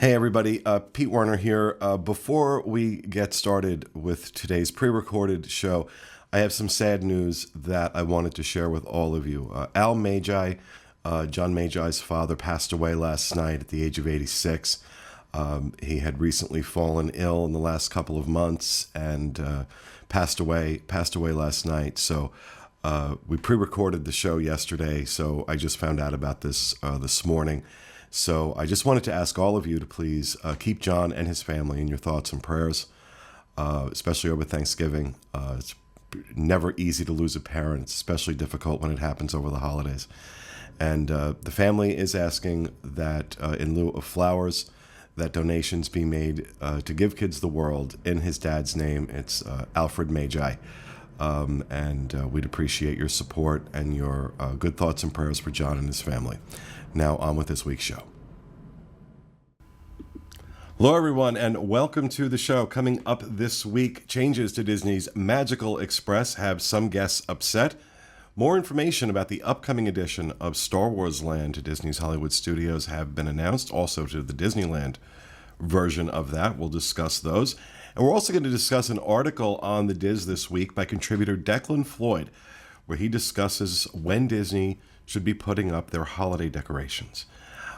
Hey everybody, Pete Werner here. Before we get started with today's pre-recorded show, I have some sad news that I wanted to share with all of you. Al Magi, John Magi's father, passed away last night at the age of 86. He had recently fallen ill in the last couple of months and passed away last night. So we pre-recorded the show yesterday, so I just found out about this this morning. So I just wanted to ask all of you to please keep John and his family in your thoughts and prayers, especially over Thanksgiving. It's never easy to lose a parent. It's especially difficult when it happens over the holidays. And the family is asking that in lieu of flowers, that donations be made to Give Kids the World in his dad's name. It's Alfred Magi. And we'd appreciate your support and your good thoughts and prayers for John and his family. Now on with this week's show. Hello everyone and welcome to the show. Coming up this week, changes to Disney's Magical Express have some guests upset. More information about the upcoming edition of Star Wars Land to Disney's Hollywood Studios have been announced, also to the Disneyland version of that. We'll discuss those. And we're also going to discuss an article on the Diz this week by contributor Declan Floyd, where he discusses when Disney should be putting up their holiday decorations.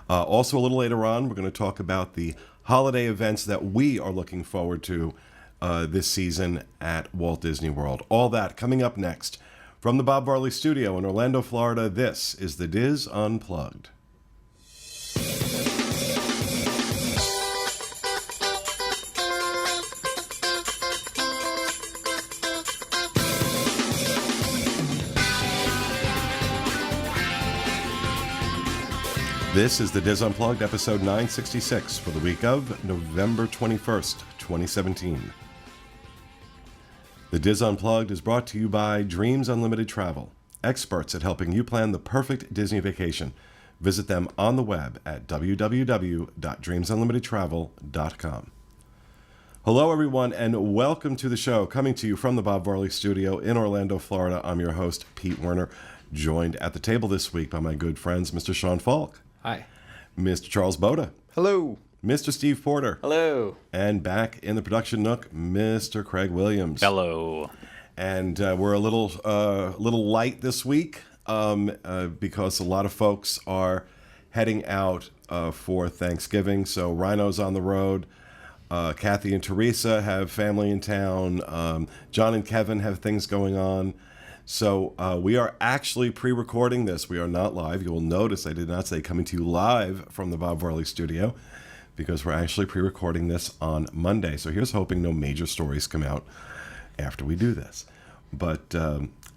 Also, a little later on, we're going to talk about the holiday events that we are looking forward to this season at Walt Disney World. All that coming up next. From the Bob Varley Studio in Orlando, Florida, this is the Diz Unplugged. This is the Diz Unplugged, episode 966 for the week of November 21st, 2017. The Diz Unplugged is brought to you by Dreams Unlimited Travel, experts at helping you plan the perfect Disney vacation. Visit them on the web at www.dreamsunlimitedtravel.com. Hello, everyone, and welcome to the show. Coming to you from the Bob Varley Studio in Orlando, Florida, I'm your host, Pete Werner, joined at the table this week by my good friends, Mr. Sean Falk. Hi. Mr. Charles Boda. Hello. Mr. Steve Porter. Hello. And back in the production nook, Mr. Craig Williams. Hello. And we're a little light this week because a lot of folks are heading out for Thanksgiving. So Rhino's on the road. Kathy and Teresa have family in town. John and Kevin have things going on. So we are actually pre-recording this. We are not live. You will notice I did not say coming to you live from the Bob Varley Studio because we're actually pre-recording this on Monday. So here's hoping no major stories come out after we do this. But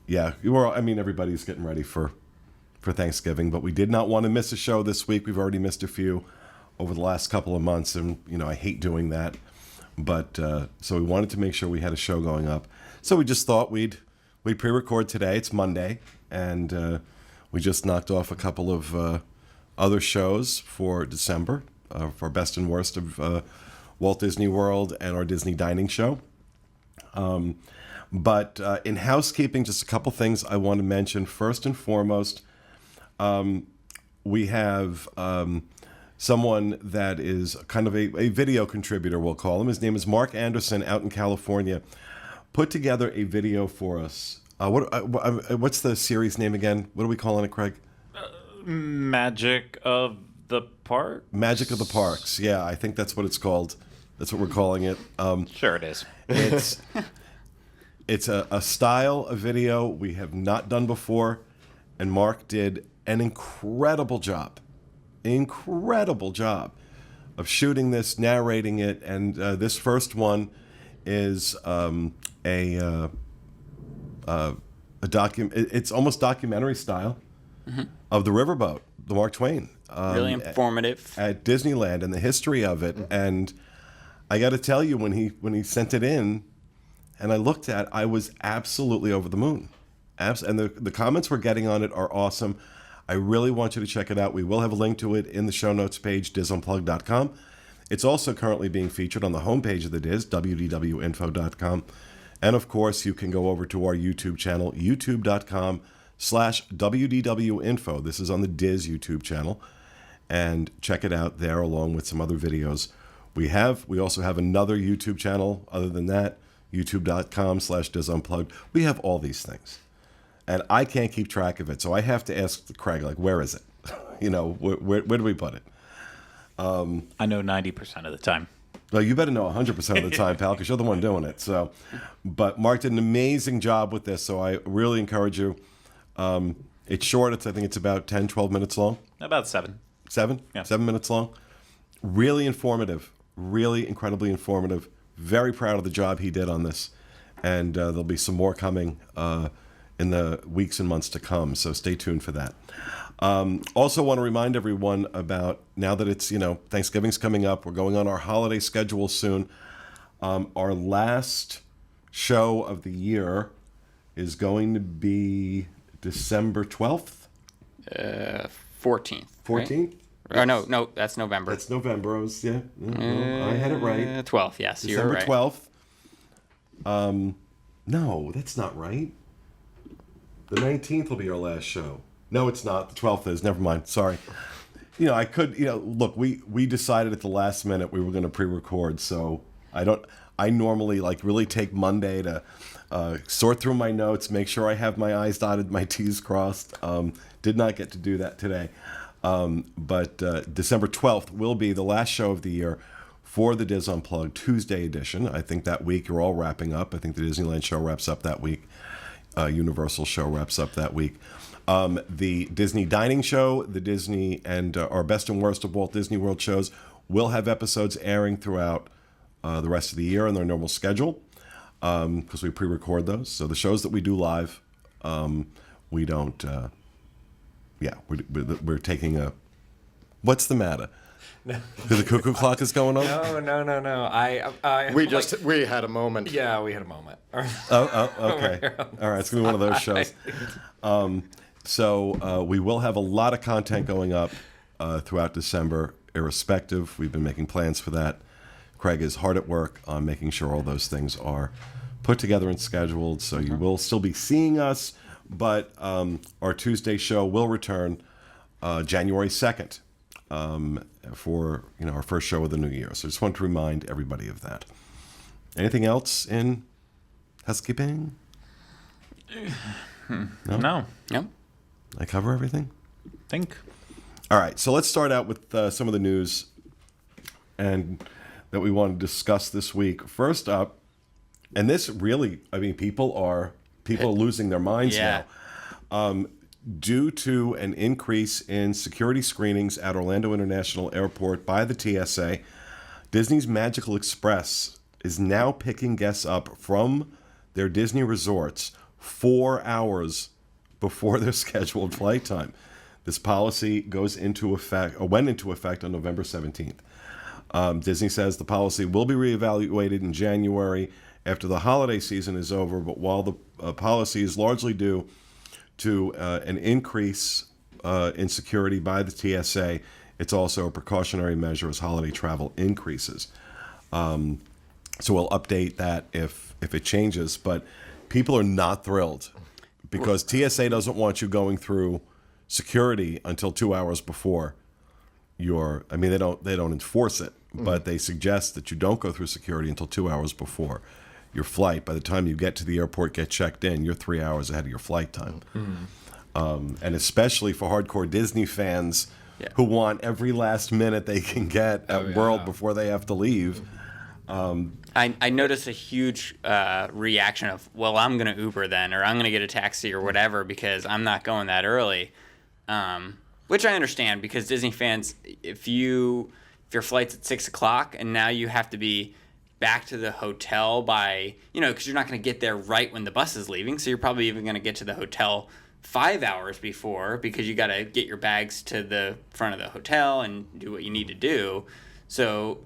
yeah, everybody's getting ready for Thanksgiving, but we did not want to miss a show this week. We've already missed a few over the last couple of months, and I hate doing that. But so we wanted to make sure we had a show going up. So we just thought we'd pre-record today. It's Monday, and we just knocked off a couple of other shows for December, for Best and Worst of Walt Disney World and our Disney Dining Show. But in housekeeping, just a couple things I want to mention. First and foremost, we have someone that is kind of a video contributor, we'll call him. His name is Mark Anderson out in California. Put together a video for us. What's the series name again? What are we calling it, Craig? Magic of the Parks? Magic of the Parks. Yeah, I think that's what it's called. That's what we're calling it. Sure it is. It's a style of video we have not done before, and Mark did an incredible job of shooting this, narrating it, and this first one is it's almost documentary style of the riverboat, the Mark Twain. Really informative. At Disneyland and the history of it. And I got to tell you, when he sent it in and I looked at it, I was absolutely over the moon. And the comments we're getting on it are awesome. I really want you to check it out. We will have a link to it in the show notes page, dizunplugged.com. It's also currently being featured on the homepage of the Diz, wdwinfo.com. And of course, you can go over to our YouTube channel, youtube.com/wdwinfo. This is on the Diz YouTube channel. and check it out there along with some other videos. We also have another YouTube channel other than that, youtube.com/DizUnplugged. We have all these things. And I can't keep track of it, so I have to ask Craig, like, where is it? Where do we put it? I know 90% of the time. Well, you better know 100% of the time, pal, because you're the one doing it. So, but Mark did an amazing job with this, so I really encourage you. It's short. I think it's about 10, 12 minutes long. About 7. 7? Yeah. 7 minutes long. Really informative. Really incredibly informative. Very proud of the job he did on this. And there'll be some more coming in the weeks and months to come, so stay tuned for that. Also want to remind everyone about, now that it's, Thanksgiving's coming up, we're going on our holiday schedule soon. Our last show of the year is going to be December 12th? 14th. 14th? Right? Oh, no, that's November. That's November. I had it right. 12th, yes, you're December right. 12th. No, that's not right. The 19th will be our last show. No, it's not. The 12th is. Never mind. Sorry. Look, we decided at the last minute we were going to pre-record, so I normally really take Monday to sort through my notes, make sure I have my I's dotted, my T's crossed. Did not get to do that today. But December 12th will be the last show of the year for the Diz Unplugged Tuesday edition. I think that week you're all wrapping up. I think the Disneyland show wraps up that week. Universal show wraps up that week. The Disney Dining Show, the Disney and our Best and Worst of Walt Disney World shows will have episodes airing throughout the rest of the year on their normal schedule because we pre-record those. So the shows that we do live, we don't. We're taking a. What's the matter? The cuckoo clock is going on? No. We had a moment. Yeah, we had a moment. Oh, okay. All right, it's going to be one of those shows. So we will have a lot of content going up throughout December, irrespective. We've been making plans for that. Craig is hard at work on making sure all those things are put together and scheduled, so you will still be seeing us, but our Tuesday show will return January 2nd for our first show of the new year. So I just want to remind everybody of that. Anything else in housekeeping? No. I cover everything? Think. All right, so let's start out with some of the news and that we want to discuss this week. First up, and this really, people are losing their minds now. Due to an increase in security screenings at Orlando International Airport by the TSA, Disney's Magical Express is now picking guests up from their Disney resorts 4 hours before their scheduled flight time. This policy went into effect on November 17th. Disney says the policy will be reevaluated in January after the holiday season is over, but while the policy is largely due to an increase in security by the TSA, it's also a precautionary measure as holiday travel increases. So we'll update that if it changes, but people are not thrilled because TSA doesn't want you going through security until 2 hours before they don't enforce it, but they suggest that you don't go through security until 2 hours before your flight. By the time you get to the airport, get checked in, you're 3 hours ahead of your flight time. And especially for hardcore Disney fans who want every last minute they can get at World before they have to leave. I noticed a huge reaction of, well, I'm going to Uber then, or I'm going to get a taxi or whatever because I'm not going that early. Which I understand because Disney fans, if your flight's at 6 o'clock and now you have to be back to the hotel by, because you're not going to get there right when the bus is leaving. So you're probably even going to get to the hotel 5 hours before because you got to get your bags to the front of the hotel and do what you need to do. So,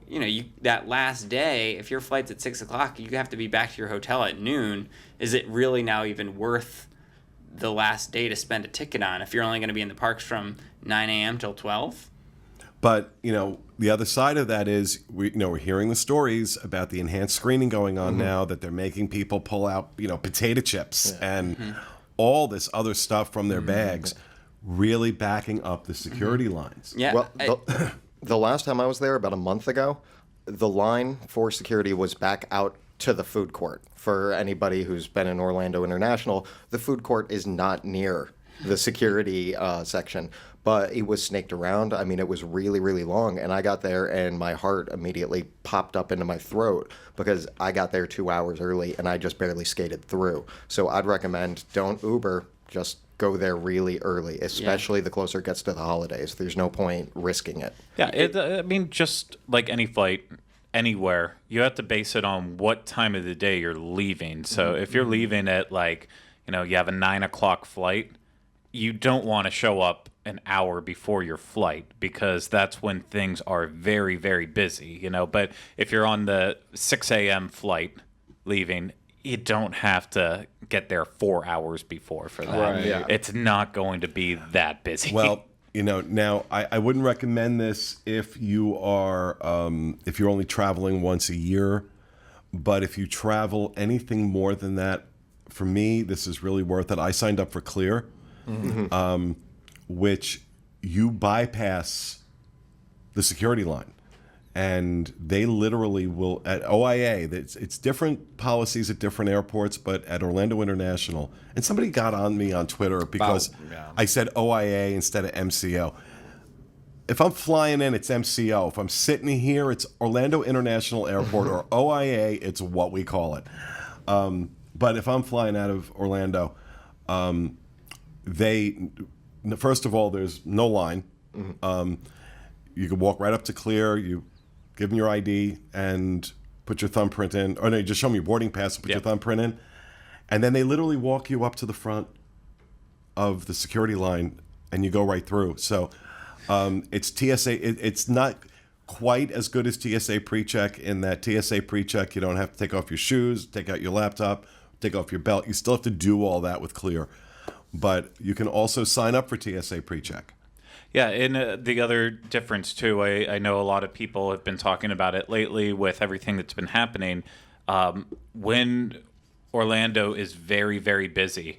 that last day, if your flight's at 6 o'clock, you have to be back to your hotel at noon. Is it really now even worth the last day to spend a ticket on if you're only going to be in the parks from 9 a.m. till 12? But, the other side of that is, we're hearing the stories about the enhanced screening going on now, that they're making people pull out, potato chips and all this other stuff from their bags. really backing up the security lines. Yeah. Well, the last time I was there, about a month ago, the line for security was back out to the food court. For anybody who's been in Orlando International, the food court is not near the security section, but it was snaked around. I mean, it was really, really long, and I got there, and my heart immediately popped up into my throat because I got there 2 hours early, and I just barely skated through. So I'd recommend don't Uber, just go there really early, especially the closer it gets to the holidays. There's no point risking it. Yeah, I mean, just like any flight, anywhere, you have to base it on what time of the day you're leaving. So if you're leaving at you have a 9 o'clock flight, you don't want to show up an hour before your flight because that's when things are very, very busy, But if you're on the 6 a.m. flight leaving, you don't have to get there 4 hours before for that. Right. Yeah. It's not going to be that busy. Well, now I wouldn't recommend this if you are if you're only traveling once a year, but if you travel anything more than that, for me, this is really worth it. I signed up for Clear, which you bypass the security line. And they literally will, at OIA, it's different policies at different airports, but at Orlando International, and somebody got on me on Twitter because I said OIA instead of MCO. If I'm flying in, it's MCO. If I'm sitting here, it's Orlando International Airport, or OIA, it's what we call it. But if I'm flying out of Orlando, first of all, there's no line. You can walk right up to Clear, you give them your ID and put your thumbprint in. Or no, just show them your boarding pass and put your thumbprint in. And then they literally walk you up to the front of the security line and you go right through. So it's TSA. It's not quite as good as TSA PreCheck in that TSA PreCheck, you don't have to take off your shoes, take out your laptop, take off your belt. You still have to do all that with Clear. But you can also sign up for TSA PreCheck. Yeah, and the other difference, too, I know a lot of people have been talking about it lately with everything that's been happening. When Orlando is very, very busy,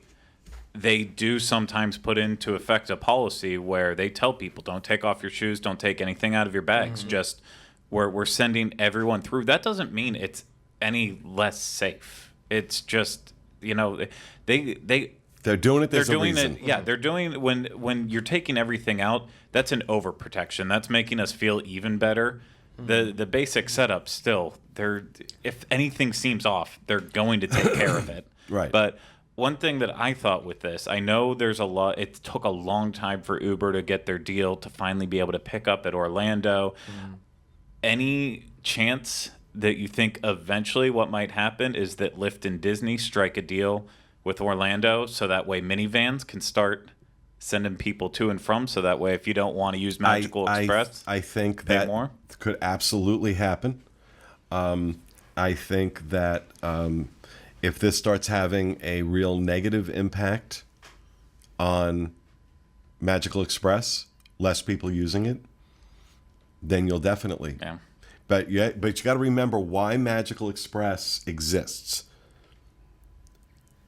they do sometimes put into effect a policy where they tell people, don't take off your shoes, don't take anything out of your bags. Just we're sending everyone through. That doesn't mean it's any less safe. It's just, They're doing it. There's they're doing a reason. it. Yeah, they're doing it when you're taking everything out. That's an overprotection. That's making us feel even better. The basic setup still. If anything seems off, they're going to take care of it. Right. But one thing that I thought with this, I know there's a lot. It took a long time for Uber to get their deal to finally be able to pick up at Orlando. Any chance that you think eventually what might happen is that Lyft and Disney strike a deal with Orlando, so that way minivans can start sending people to and from, so that way if you don't want to use Magical Express, I think pay that more? could absolutely happen. I think that if this starts having a real negative impact on Magical Express, less people using it, then you'll definitely. Yeah. But you got to remember why Magical Express exists.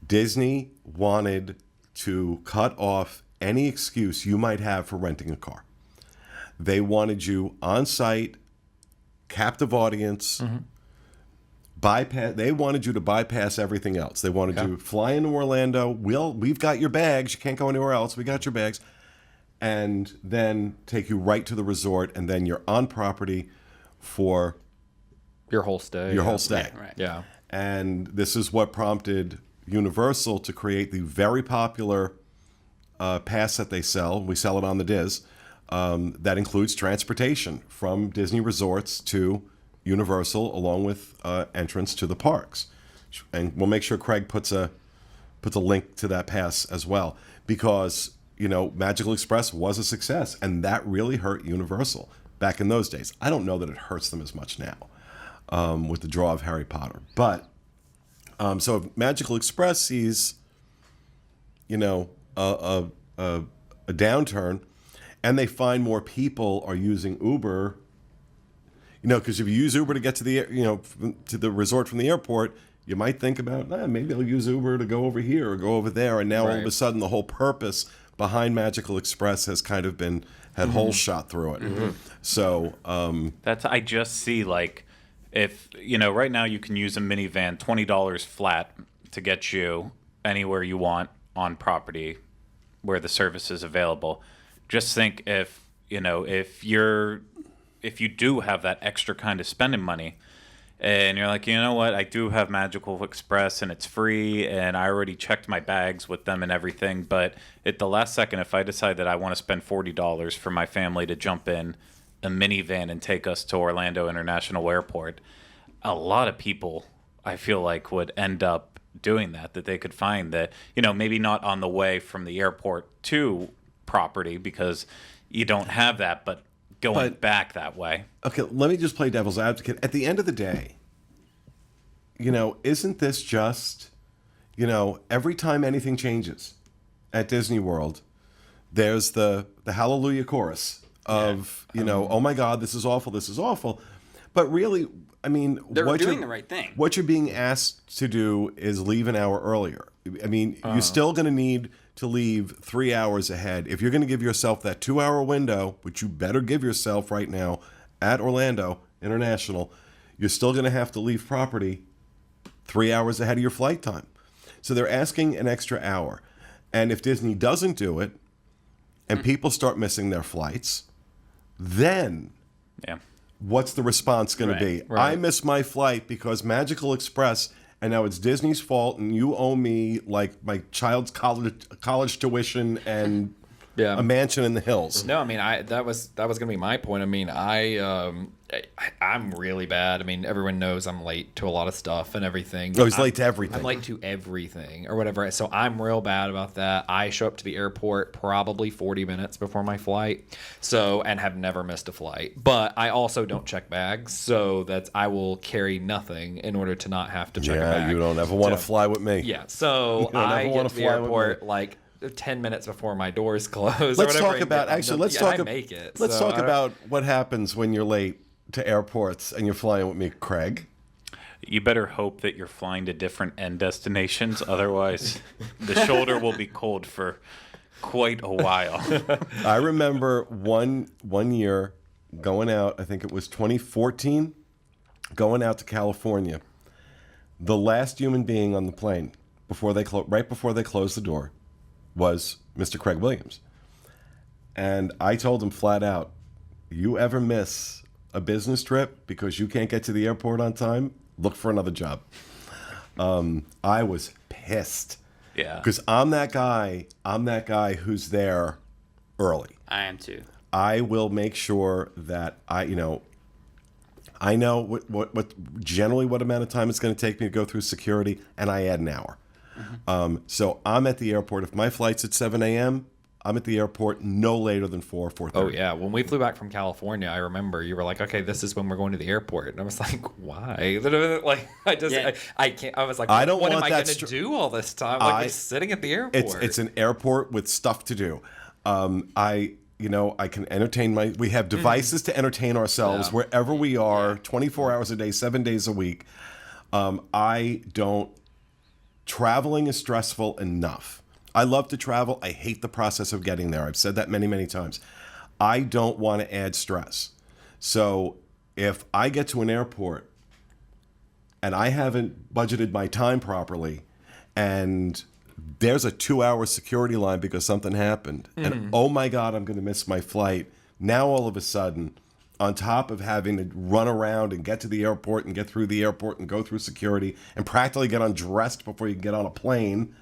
Disney wanted to cut off any excuse you might have for renting a car. They wanted you on site, captive audience, bypass. They wanted you to bypass everything else. They wanted you to fly into Orlando. We've got your bags. You can't go anywhere else. We got your bags. And then take you right to the resort, and then you're on property for Your whole stay. your whole stay. Right. Yeah. And this is what prompted Universal to create the very popular pass that they sell. We sell it on the Diz. That includes transportation from Disney resorts to Universal, along with entrance to the parks. And we'll make sure Craig puts a link to that pass as well, because Magical Express was a success, and that really hurt Universal back in those days. I don't know that it hurts them as much now with the draw of Harry Potter, but. So if Magical Express sees, a downturn, and they find more people are using Uber, because if you use Uber to get to the, to the resort from the airport, you might think about, maybe I'll use Uber to go over here or go over there, and now all of a sudden the whole purpose behind Magical Express has kind of had holes shot through it. So I just see like if right now you can use a minivan, $20 flat to get you anywhere you want on property where the service is available. Just think if you do have that extra kind of spending money and you're like, you know what, I do have Magical Express and it's free and I already checked my bags with them and everything, but at the last second, if I decide that I want to spend $40 for my family to jump in a minivan and take us to Orlando International Airport, a lot of people, I feel like, would end up doing that they could find that, maybe not on the way from the airport to property because you don't have that, but going back that way. Okay, let me just play devil's advocate. At the end of the day, isn't this just, every time anything changes at Disney World, there's the hallelujah chorus of, oh my God, this is awful. But really, I mean, they're doing the right thing. What you're being asked to do is leave an hour earlier. I mean, you're still going to need to leave 3 hours ahead. If you're going to give yourself that 2-hour window, which you better give yourself right now at Orlando International, you're still going to have to leave property 3 hours ahead of your flight time. So they're asking an extra hour. And if Disney doesn't do it and people start missing their flights, then what's the response going to be? Right. I missed my flight because Magical Express, and now it's Disney's fault, and you owe me like my child's college tuition and a mansion in the hills. No, I mean, that was going to be my point. I mean, I'm really bad. I mean, everyone knows I'm late to a lot of stuff and everything. Oh, he's late to everything. I'm late to everything or whatever. So I'm real bad about that. I show up to the airport probably 40 minutes before my flight. And have never missed a flight. But I also don't check bags. So I will carry nothing in order to not have to check a bag. You don't ever want to fly with me. Yeah. So I get to the airport like 10 minutes before my doors close. Let's talk about what happens when you're late to airports and you're flying with me, Craig. You better hope that you're flying to different end destinations. Otherwise, the shoulder will be cold for quite a while. I remember one year going out, I think it was 2014, going out to California. The last human being on the plane, right before they closed the door, was Mr. Craig Williams. And I told him flat out, you ever miss a business trip because you can't get to the airport on time, look for another job. I was pissed. Yeah. Because I'm that guy who's there early. I am too. I will make sure that I know what generally what amount of time it's going to take me to go through security, and I add an hour. So I'm at the airport. If my flight's at 7 a.m., I'm at the airport no later than 4:30. Oh, yeah. When we flew back from California, I remember you were like, okay, this is when we're going to the airport. And I was like, why? Like, I can't. I was like, what am I going to do all this time? Like, just sitting at the airport. It's an airport with stuff to do. I can entertain we have devices to entertain ourselves wherever we are, 24 hours a day, 7 days a week. Traveling is stressful enough. I love to travel. I hate the process of getting there. I've said that many, many times. I don't want to add stress. So if I get to an airport and I haven't budgeted my time properly and there's a 2-hour security line because something happened, and oh my God, I'm going to miss my flight. Now all of a sudden, on top of having to run around and get to the airport and get through the airport and go through security and practically get undressed before you can get on a plane,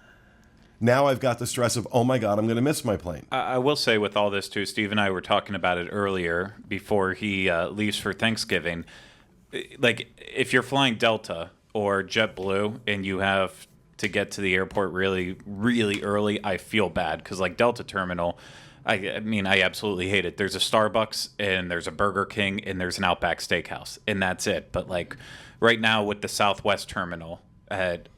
now I've got the stress of, oh my God, I'm going to miss my plane. I will say with all this too, Steve and I were talking about it earlier before he leaves for Thanksgiving. Like if you're flying Delta or JetBlue and you have to get to the airport really, really early, I feel bad because like Delta Terminal, I mean, I absolutely hate it. There's a Starbucks and there's a Burger King and there's an Outback Steakhouse and that's it. But like right now with the Southwest Terminal at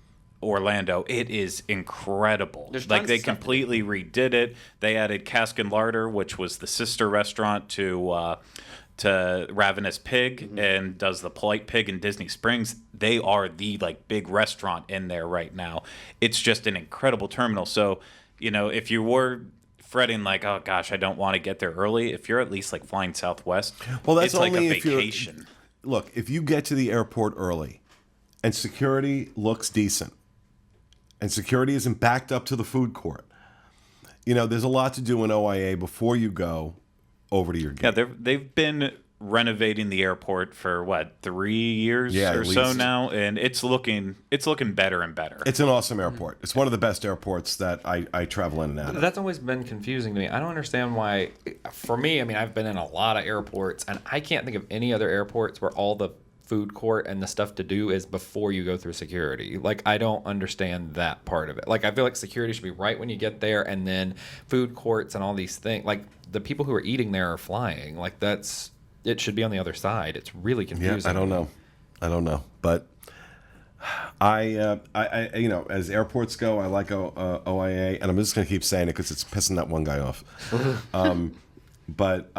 Orlando, it is incredible. Like they completely redid it. They added Cask and Larder, which was the sister restaurant to Ravenous Pig and does the Polite Pig in Disney Springs. They are the like big restaurant in there right now. It's just an incredible terminal. So, if you were fretting like, oh gosh, I don't want to get there early. If you're at least like flying Southwest, Well, that's it's like only a if you're- vacation. Look, if you get to the airport early and security looks decent and security isn't backed up to the food court, there's a lot to do in OIA before you go over to your gate. Yeah, they've been renovating the airport for what, 3 years Yeah, or at so least. now, and it's looking better and better. It's an awesome airport. It's one of the best airports that I travel in and out of. That's always been confusing to me. I don't understand why. For me, I mean, I've been in a lot of airports, and I can't think of any other airports where all the food court and the stuff to do is before you go through security. Like, I don't understand that part of it. Like, I feel like security should be right when you get there, and then food courts and all these things. Like, the people who are eating there are flying. Like, it should be on the other side. It's really confusing. Yeah, I don't know, but I as airports go, I like OIA, and I'm just gonna keep saying it because it's pissing that one guy off. But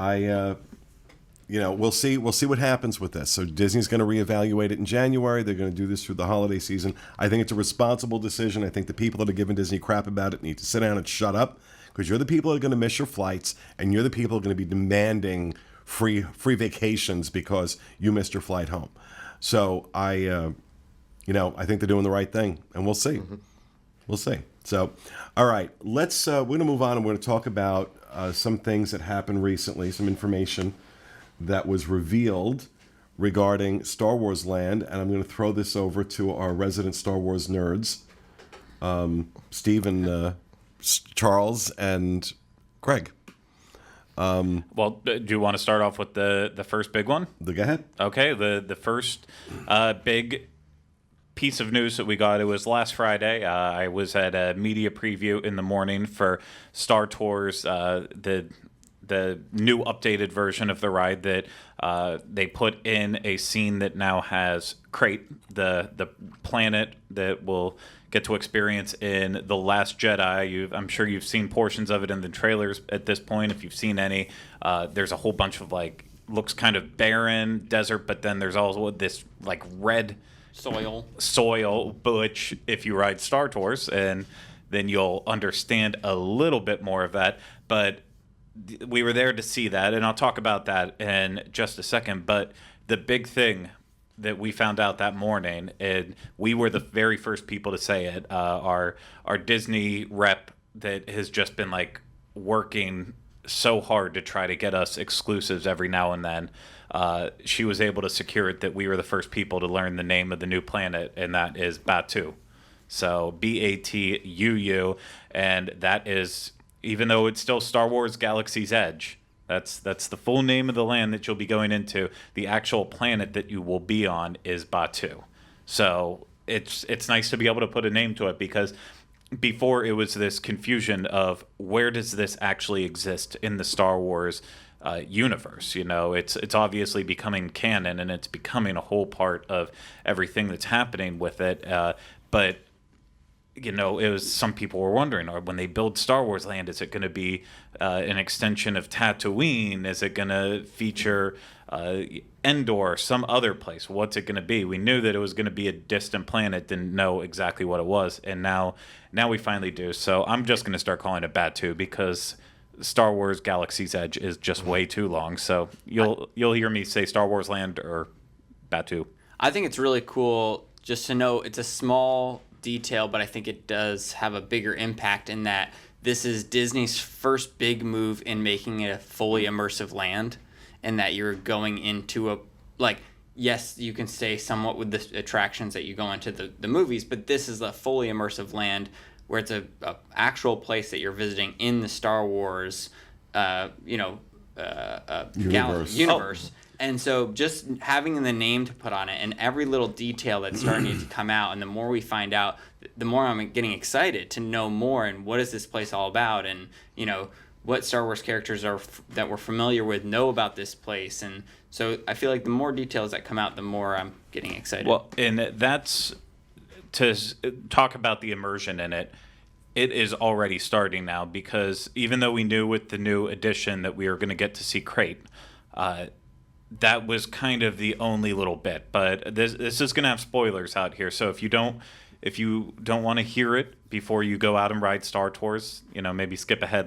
we'll see what happens with this. So Disney's going to reevaluate it in January. They're going to do this through the holiday season. I think it's a responsible decision. I think the people that are giving Disney crap about it need to sit down and shut up, because you're the people that are going to miss your flights, and you're the people that are going to be demanding free vacations because you missed your flight home. So I think they're doing the right thing, and we'll see. We'll see. So, all right, we're going to move on, and we're going to talk about some things that happened recently, some information that was revealed regarding Star Wars Land, and I'm going to throw this over to our resident Star Wars nerds, Steve and Charles and Craig. Well, do you want to start off with the first big one? Go ahead. Okay, the first big piece of news that we got, it was last Friday. I was at a media preview in the morning for Star Tours, the new updated version of the ride that they put in a scene that now has Crate, the planet that we'll get to experience in The Last Jedi. I'm sure you've seen portions of it in the trailers at this point. If you've seen any, there's a whole bunch of looks kind of barren desert, but then there's also this red soil, which if you ride Star Tours, and then you'll understand a little bit more of that. But we were there to see that, and I'll talk about that in just a second. But the big thing that we found out that morning, and we were the very first people to say it, our Disney rep that has just been working so hard to try to get us exclusives every now and then, she was able to secure it that we were the first people to learn the name of the new planet, and that is Batu. So Batu, and that is, even though it's still Star Wars Galaxy's Edge, that's the full name of the land that you'll be going into. The actual planet that you will be on is Batu. So it's nice to be able to put a name to it, because before it was this confusion of where does this actually exist in the Star Wars universe. It's obviously becoming canon, and it's becoming a whole part of everything that's happening with it. But it was, some people were wondering, when they build Star Wars Land, is it going to be an extension of Tatooine? Is it going to feature Endor, some other place? What's it going to be? We knew that it was going to be a distant planet, didn't know exactly what it was, and now we finally do. So I'm just going to start calling it Batu, because Star Wars Galaxy's Edge is just way too long. So you'll hear me say Star Wars Land or Batu. I think it's really cool just to know it's a small detail, but I think it does have a bigger impact in that this is Disney's first big move in making it a fully immersive land, and that you're going into yes, you can stay somewhat with the attractions that you go into the movies, but this is a fully immersive land where it's a actual place that you're visiting in the Star Wars universe. And so just having the name to put on it, and every little detail that's starting to come out, and the more we find out, the more I'm getting excited to know more, and what is this place all about, and what Star Wars characters that we're familiar with know about this place. And so I feel like the more details that come out, the more I'm getting excited. Well, and that's to talk about the immersion in it. It is already starting now, because even though we knew with the new edition that we were going to get to see Crate, that was kind of the only little bit. But this is going to have spoilers out here, so if you don't want to hear it before you go out and ride Star Tours, maybe skip ahead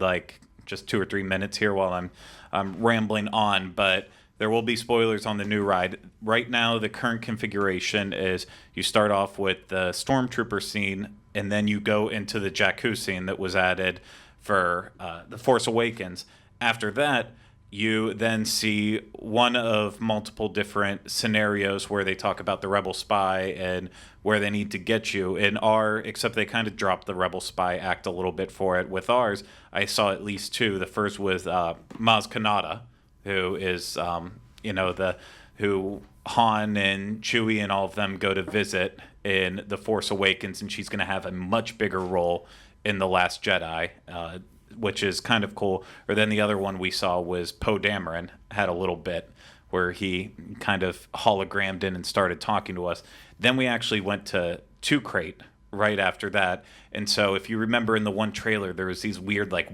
just 2 or 3 minutes here while I'm rambling on, but there will be spoilers on the new ride. Right now, the current configuration is you start off with the Stormtrooper scene, and then you go into the Jakku scene that was added for The Force Awakens. After that, you then see one of multiple different scenarios where they talk about the Rebel Spy and where they need to get you. Except they kind of dropped the Rebel Spy act a little bit for it. With ours, I saw at least 2. The first was Maz Kanata, who is, who Han and Chewie and all of them go to visit in The Force Awakens, and she's going to have a much bigger role in The Last Jedi, which is kind of cool. Or then the other one we saw was Poe Dameron had a little bit where he kind of hologrammed in and started talking to us. Then we actually went to Crate right after that. And so if you remember in the one trailer, there was these weird like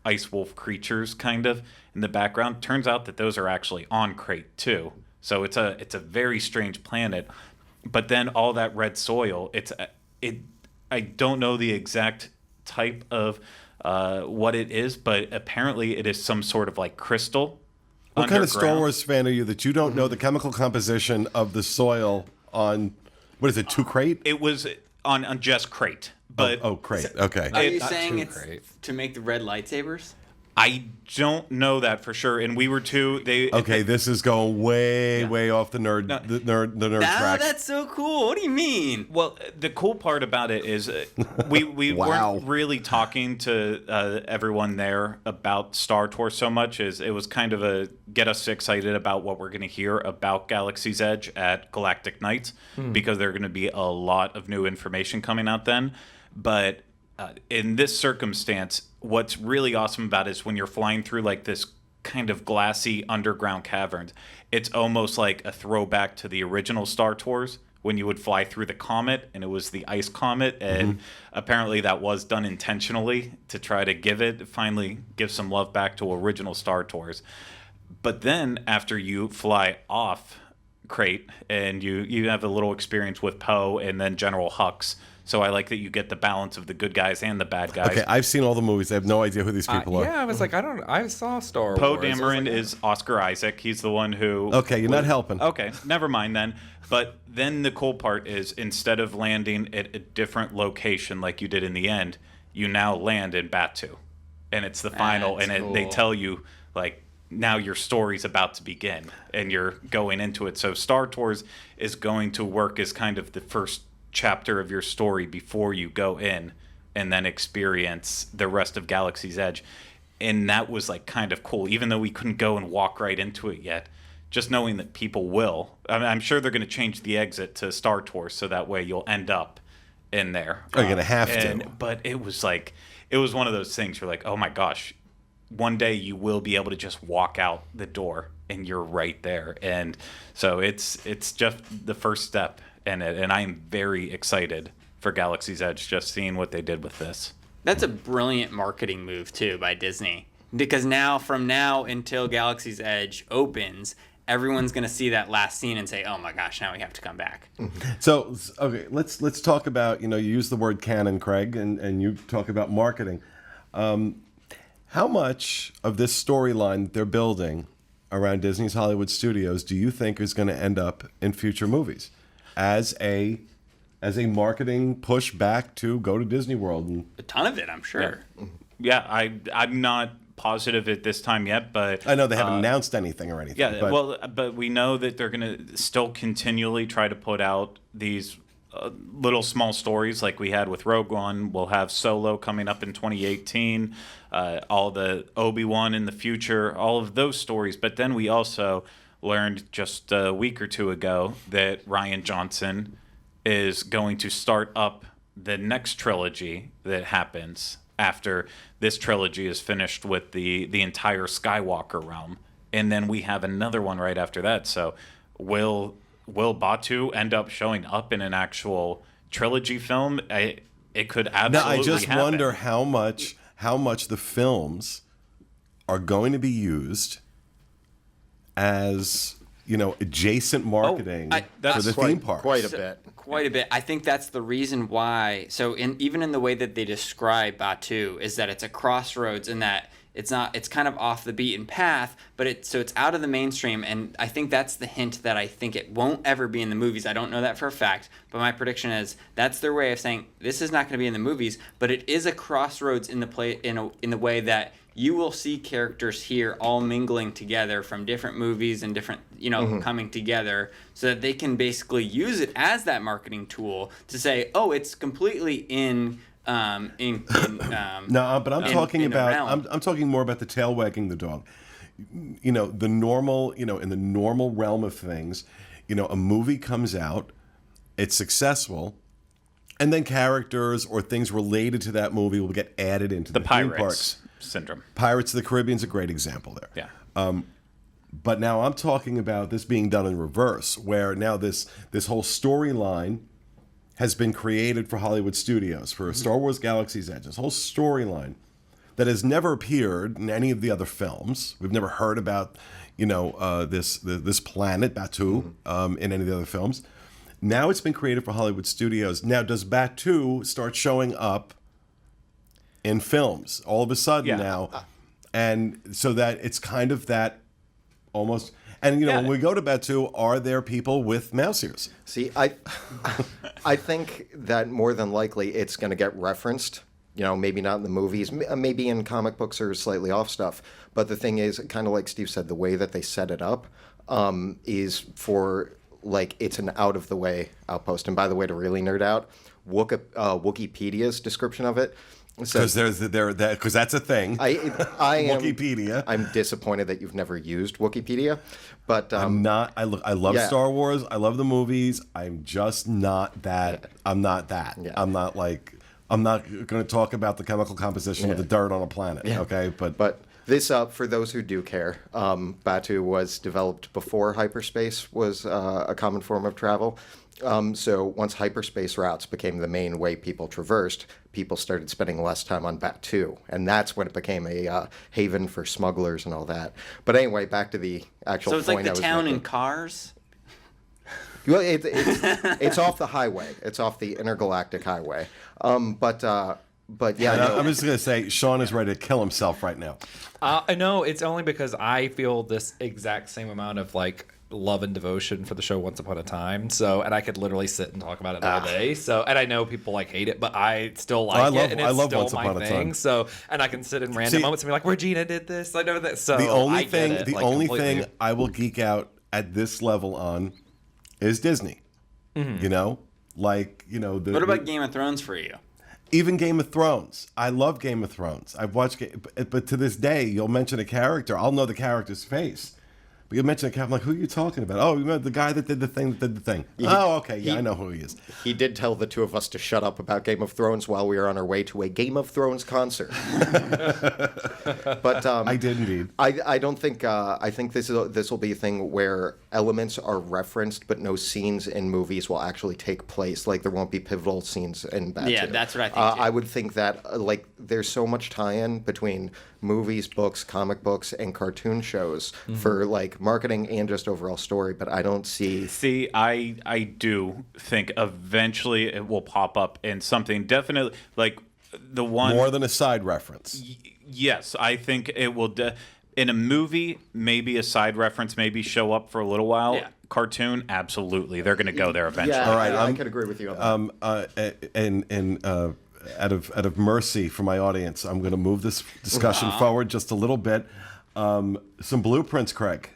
ice wolf creatures kind of in the background. Turns out that those are actually on Crate too. So it's a very strange planet. But then all that red soil, I don't know the exact type of what it is, but apparently it is some sort of like crystal. What kind of Star Wars fan are you that you don't know the chemical composition of the soil on, what is it, 2 Crate? It was on just Crate. But Crate. Okay. Are you Not saying too it's great. to make the red lightsabers? I don't know that for sure. And we were too. This is going way off the nerd track. That's so cool. What do you mean? Well, the cool part about it is we Wow. weren't really talking to everyone there about Star Tours so much as it was kind of a get us excited about what we're going to hear about Galaxy's Edge at Galactic Nights because there are going to be a lot of new information coming out then. But in this circumstance, what's really awesome about it is when you're flying through like this kind of glassy underground caverns, it's almost like a throwback to the original Star Tours when you would fly through the comet, and it was the ice comet, and apparently that was done intentionally to try to finally give some love back to original Star Tours. But then after you fly off Crate and you have a little experience with Poe and then General Hux. So I like that you get the balance of the good guys and the bad guys. Okay, I've seen all the movies. I have no idea who these people are. Yeah, I was like, I saw Star Poe Wars. Dameron is Oscar Isaac. He's the one who... Okay, you're not helping. Okay, never mind then. But then the cool part is instead of landing at a different location like you did in the end, you now land in Batu. And it's the final, That's and they tell you, like, now your story's about to begin, and you're going into it. So Star Tours is going to work as kind of the first chapter of your story before you go in and then experience the rest of Galaxy's Edge. And that was like kind of cool, even though we couldn't go and walk right into it yet. Just knowing that people will. I mean, I'm sure they're going to change the exit to Star Tours so that way you'll end up in there. You're going to have to. But it was one of those things you're like, oh my gosh, one day you will be able to just walk out the door and you're right there. And so it's just the first step in it. And I am very excited for Galaxy's Edge, just seeing what they did with this. That's a brilliant marketing move too by Disney, because from now until Galaxy's Edge opens, everyone's going to see that last scene and say, "Oh my gosh, now we have to come back." So, okay, let's talk about, you use the word canon, Craig, and you talk about marketing. How much of this storyline that they're building around Disney's Hollywood Studios do you think is going to end up in future movies as a marketing push back to go to Disney World? A ton of it, I'm sure. Yeah, I'm not positive at this time yet, but I know they haven't announced anything or anything. Yeah, but we know that they're going to still continually try to put out these little small stories like we had with Rogue One. We'll have Solo coming up in 2018, all the Obi-Wan in the future, all of those stories. But then we also learned just a week or two ago that Rian Johnson is going to start up the next trilogy that happens after this trilogy is finished with the entire Skywalker realm. And then we have another one right after that. So will Batu end up showing up in an actual trilogy film? It could absolutely I just happen. wonder how much the films are going to be used as, adjacent marketing for the theme parks. Quite a bit. Quite a bit. I think that's the reason why. So even in the way that they describe Batu is that it's a crossroads, in that It's not. It's kind of off the beaten path, but it's out of the mainstream. And I think that's the hint that I think it won't ever be in the movies. I don't know that for a fact, but my prediction is that's their way of saying this is not going to be in the movies, but it is a crossroads in the way that you will see characters here all mingling together from different movies and different, coming together so that they can basically use it as that marketing tool to say, oh, it's completely in. No, but I'm talking about. I'm talking more about the tail wagging the dog. The normal. In the normal realm of things, a movie comes out, it's successful, and then characters or things related to that movie will get added into the theme Pirates parks. Syndrome. Pirates of the Caribbean is a great example there. Yeah. But now I'm talking about this being done in reverse, where now this whole storyline has been created for Hollywood studios for Star Wars Galaxies Edge. This whole storyline that has never appeared in any of the other films. We've never heard about, this planet Batu in any of the other films. Now it's been created for Hollywood studios. Now, does Batu start showing up in films all of a sudden now? And so that it's kind of that almost... And, when we go to Batu, are there people with mouse ears? See, I think that more than likely it's going to get referenced. Maybe not in the movies, maybe in comic books or slightly off stuff. But the thing is, kind of like Steve said, the way that they set it up is for, it's an out-of-the-way outpost. And by the way, to really nerd out, Wikipedia's description of it. Because that's a thing. I am Wikipedia. I'm disappointed that you've never used Wikipedia, but I'm not. I love Star Wars. I love the movies. I'm just not that. Yeah. I'm not that. Yeah. I'm not going to talk about the chemical composition of the dirt on a planet. Yeah. Okay, but this, for those who do care, Batu was developed before hyperspace was a common form of travel. So once hyperspace routes became the main way people traversed, people started spending less time on Batu, and that's when it became a haven for smugglers and all that. But anyway, back to the actual point. So it's like the town making. in Cars? Well, it's off the highway. It's off the intergalactic highway. But yeah, no. I'm just going to say Sean is ready to kill himself right now. No, it's only because I feel this exact same amount of love and devotion for the show Once Upon a Time. So, and I could literally sit and talk about it all day. So, and I know people hate it, but I still like it, and it's still Once my Upon a thing. Time. So, and I can sit in random moments and be like, Regina did this. I know that. So The only completely. thing I will geek out at this level on is Disney. What about Game of Thrones for you? Even Game of Thrones. I love Game of Thrones. I've watched, but to this day, you'll mention a character. I'll know the character's face. But you mention a character, I'm like, who are you talking about? Oh, you remember the guy that did the thing. Oh, okay, yeah, I know who he is. He did tell the two of us to shut up about Game of Thrones while we were on our way to a Game of Thrones concert. But I did indeed. I don't think I think this will be a thing where elements are referenced, but no scenes in movies will actually take place. Like there won't be pivotal scenes in Batu. Yeah, that's what I think. Too. I would think that there's so much tie-in between movies, books, comic books, and cartoon shows for marketing and just overall story. But I don't see. See, I do think eventually it will pop up in something definitely the one More than a side reference. Yes, I think it will. In a movie, maybe a side reference, maybe show up for a little while. Yeah. Cartoon, absolutely, they're going to go there eventually. Yeah, All right, I could agree with you on that. Out of mercy for my audience, I'm going to move this discussion forward just a little bit. Some blueprints, Craig.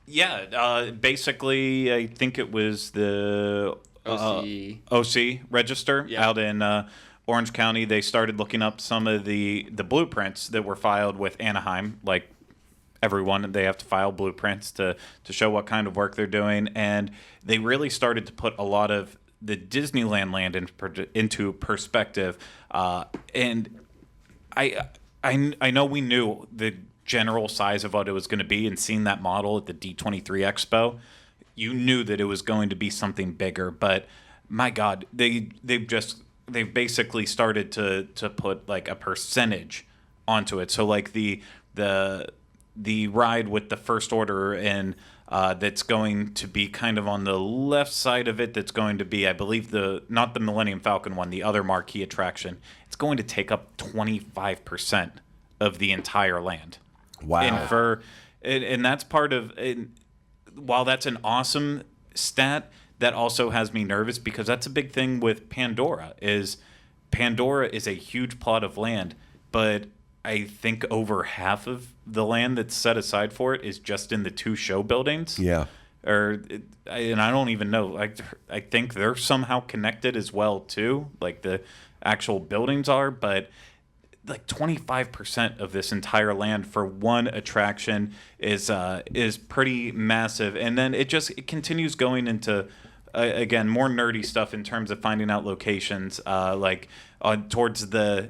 Yeah, basically, I think it was the OC Register out in Orange County. They started looking up some of the blueprints that were filed with Anaheim. Like everyone, they have to file blueprints to show what kind of work they're doing, and they really started to put a lot of the Disneyland land into perspective. And I know we knew the general size of what it was going to be, and seeing that model at the D23 Expo, you knew that it was going to be something bigger. But my God, they've basically started to put a percentage onto it. So the ride with the First Order and that's going to be kind of on the left side of it. That's going to be, I believe, not the Millennium Falcon one, the other marquee attraction. It's going to take up 25% of the entire land. Wow. And that's part of, while that's an awesome stat, that also has me nervous because that's a big thing with Pandora is a huge plot of land, but I think over half of the land that's set aside for it is just in the 2 show buildings. Yeah. And I don't even know. I think they're somehow connected as well too, like the actual buildings are, but like 25% of this entire land for one attraction is pretty massive. And then it continues going into again more nerdy stuff in terms of finding out locations, like towards the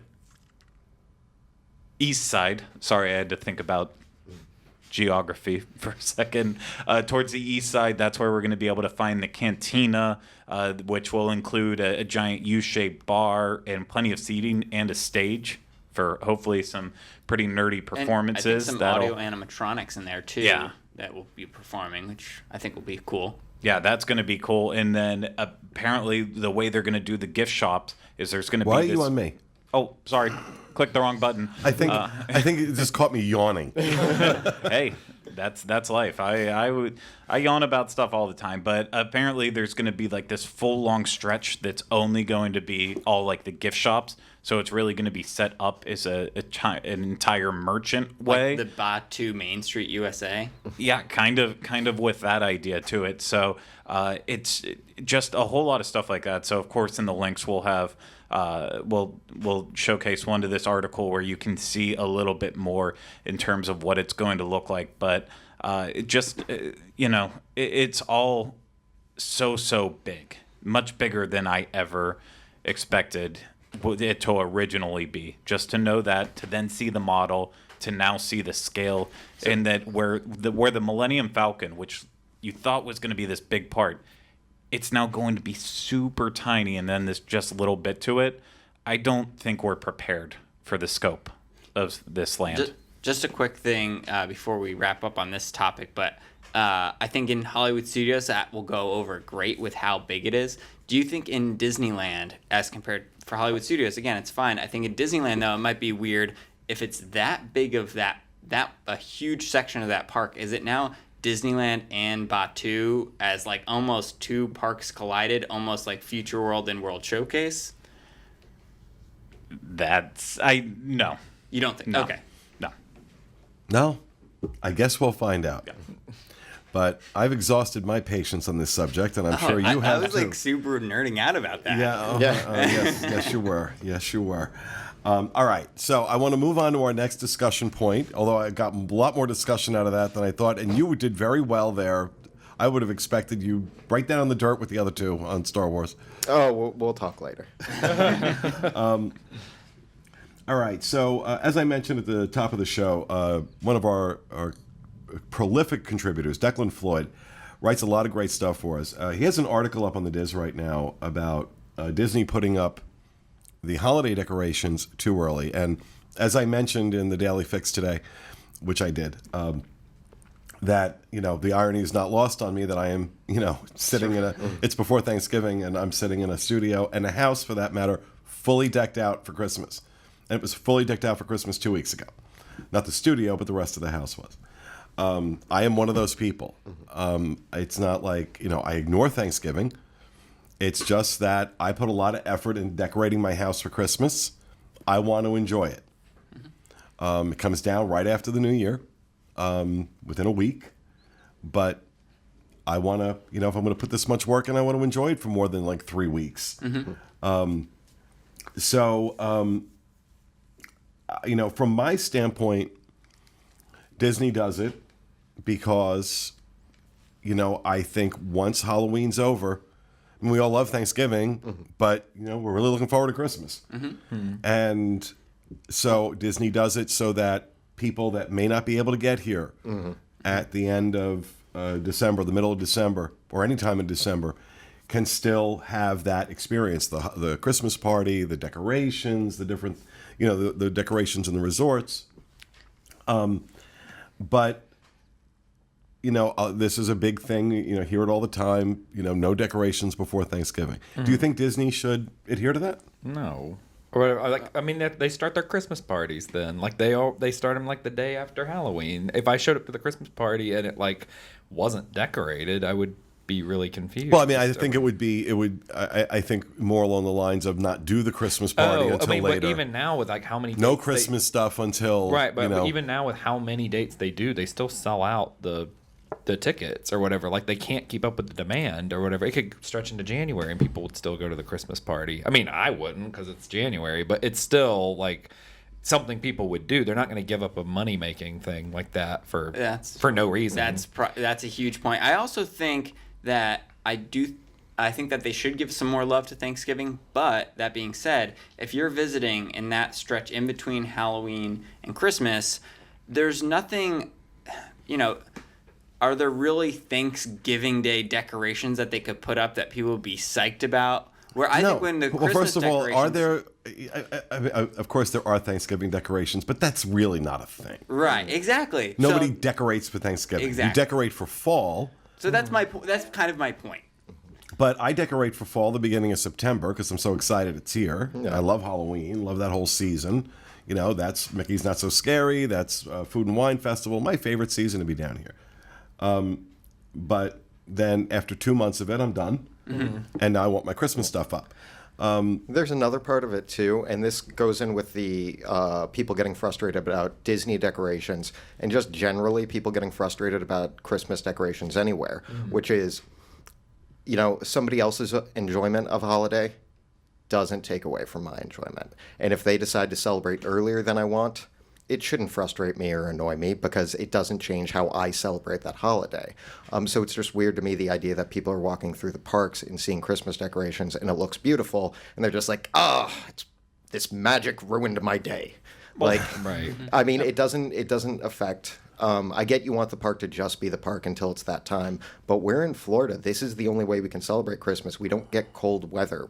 east side. Sorry, I had to think about geography for a second. Towards the east side, that's where we're going to be able to find the cantina, which will include a giant U-shaped bar and plenty of seating and a stage for hopefully some pretty nerdy performances. And I think some audio animatronics in there too. Yeah. That will be performing, which I think will be cool. Yeah, that's going to be cool. And then apparently the way they're going to do the gift shops is there's going to be Why are this... you on me? Oh, sorry. Clicked the wrong button. I think it just caught me yawning. Hey, that's life. I yawn about stuff all the time, but apparently there's going to be like this full long stretch that's only going to be all like the gift shops. So it's really going to be set up as an entire merchant way. Like the Batu Main Street USA. Yeah, kind of with that idea to it. So it's just a whole lot of stuff like that. So of course in the links we'll have we'll showcase one to this article where you can see a little bit more in terms of what it's going to look like. But it's all so big, much bigger than I ever expected it to originally be. Just to know that, to then see the model, to now see the scale, and that where the Millennium Falcon, which you thought was going to be this big part, it's now going to be super tiny, and then this just little bit to it. I don't think we're prepared for the scope of this land. Just a quick thing before we wrap up on this topic, but I think in Hollywood Studios that will go over great with how big it is. Do you think in Disneyland, as compared for Hollywood Studios, again, it's fine. I think in Disneyland, though, it might be weird if it's that big of that a huge section of that park. Is it now Disneyland and Batu as like almost 2 parks collided, almost like Future World and World Showcase? No. You don't think? No. Okay. No, I guess we'll find out. Yeah. But I've exhausted my patience on this subject, and I'm sure you have. I was like super nerding out about that. Yeah. Yes, you were. Yes, you were. All right. So I want to move on to our next discussion point. Although I got a lot more discussion out of that than I thought, and you did very well there. I would have expected you right down in the dirt with the other 2 on Star Wars. Oh, we'll talk later. All right. So as I mentioned at the top of the show, one of our prolific contributors, Declan Floyd, writes a lot of great stuff for us. He has an article up on the Diz right now about Disney putting up the holiday decorations too early. And as I mentioned in the Daily Fix today, which I did, that, the irony is not lost on me that I am, sitting it's before Thanksgiving and I'm sitting in a studio and a house, for that matter, fully decked out for Christmas. And it was fully decked out for Christmas 2 weeks ago. Not the studio, but the rest of the house was. I am one of those people. It's not like, I ignore Thanksgiving. It's just that I put a lot of effort in decorating my house for Christmas. I want to enjoy it. It comes down right after the New Year, within a week. But I want to, if I'm going to put this much work in, I want to enjoy it for more than like 3 weeks. Mm-hmm. From my standpoint, Disney does it because, I think once Halloween's over, and we all love Thanksgiving, mm-hmm. but, we're really looking forward to Christmas. Mm-hmm. Mm-hmm. And so Disney does it so that people that may not be able to get here mm-hmm. at the end of December, the middle of December, or any time in December, can still have that experience, the Christmas party, the decorations, the different, the decorations in the resorts. But, this is a big thing, hear it all the time, no decorations before Thanksgiving. Mm-hmm. Do you think Disney should adhere to that? No. Or like, I mean, they start their Christmas parties then. Like they start them like the day after Halloween. If I showed up to the Christmas party and it like wasn't decorated, I would be really confused. Well, I mean, I think I think more along the lines of not do the Christmas party until later. But even now with like how many no dates Christmas stuff until right, but, you know, but even now with how many dates they do, they still sell out the tickets or whatever. Like they can't keep up with the demand or whatever. It could stretch into January and people would still go to the Christmas party. I mean, I wouldn't because it's January, but it's still like something people would do. They're not going to give up a money making thing like that for no reason. That's a huge point. I also think that I think that they should give some more love to Thanksgiving, but that being said, if you're visiting in that stretch in between Halloween and Christmas, there's nothing, are there really Thanksgiving Day decorations that they could put up that people would be psyched about? Where I think when the Christmas first of all, are decorations- there? Of course, there are Thanksgiving decorations, but that's really not a thing. Right, exactly. Nobody So- decorates for Thanksgiving. Exactly. You decorate for fall. So that's that's kind of my point. But I decorate for fall the beginning of September because I'm so excited it's here. I love Halloween, love that whole season. That's Mickey's Not So Scary. That's Food and Wine Festival. My favorite season to be down here. But then after 2 months of it, I'm done. Mm-hmm. And now I want my Christmas stuff up. There's another part of it too, and this goes in with the people getting frustrated about Disney decorations, and just generally people getting frustrated about Christmas decorations anywhere, which is, somebody else's enjoyment of a holiday doesn't take away from my enjoyment. And if they decide to celebrate earlier than I want, it shouldn't frustrate me or annoy me because it doesn't change how I celebrate that holiday. So it's just weird to me, the idea that people are walking through the parks and seeing Christmas decorations and it looks beautiful and they're just like, this magic ruined my day. Like, right. I mean, it doesn't affect. I get you want the park to just be the park until it's that time, but we're in Florida. This is the only way we can celebrate Christmas. We don't get cold weather.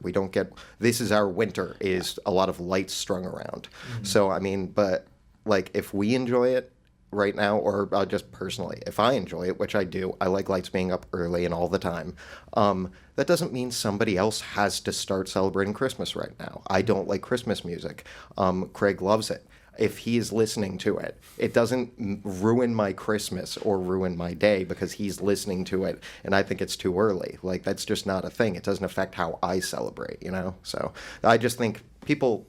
This is our winter, is a lot of lights strung around. So, I mean, but like if we enjoy it right now, or just personally, if I enjoy it, which I do, I like lights being up early and all the time. That doesn't mean somebody else has to start celebrating Christmas right now. I don't like Christmas music. Craig loves it. If he is listening to it, it doesn't ruin my Christmas or ruin my day because he's listening to it and I think it's too early. Like, that's just not a thing. It doesn't affect how I celebrate, So I just think people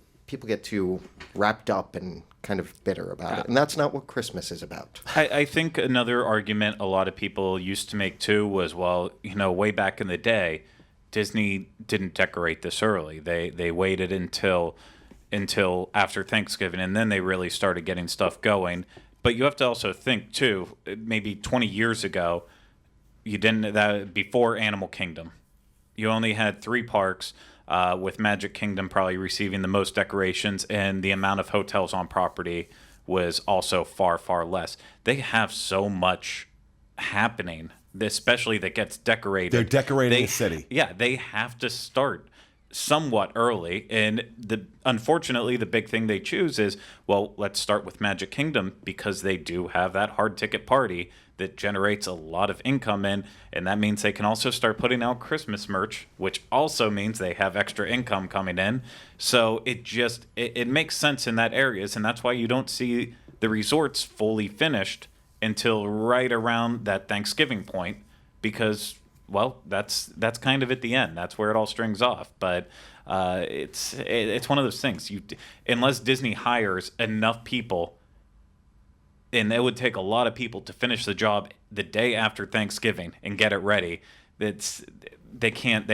get too wrapped up and kind of bitter about it. And that's not what Christmas is about. I think another argument a lot of people used to make too was, well, way back in the day, Disney didn't decorate this early. They waited until after Thanksgiving, and then they really started getting stuff going. But you have to also think too, maybe 20 years ago, before Animal Kingdom, you only had 3 parks, with Magic Kingdom probably receiving the most decorations, and the amount of hotels on property was also far, far less. They have so much happening, especially that gets decorated. They're decorating the city. Yeah, they have to start somewhat early, and unfortunately the big thing they choose is, well, let's start with Magic Kingdom because they do have that hard ticket party that generates a lot of income in, and that means they can also start putting out Christmas merch, which also means they have extra income coming in. So it makes sense in that areas, and that's why you don't see the resorts fully finished until right around that Thanksgiving point, because that's kind of at the end. That's where it all strings off. But it's one of those things. Unless Disney hires enough people, and it would take a lot of people to finish the job the day after Thanksgiving and get it ready. They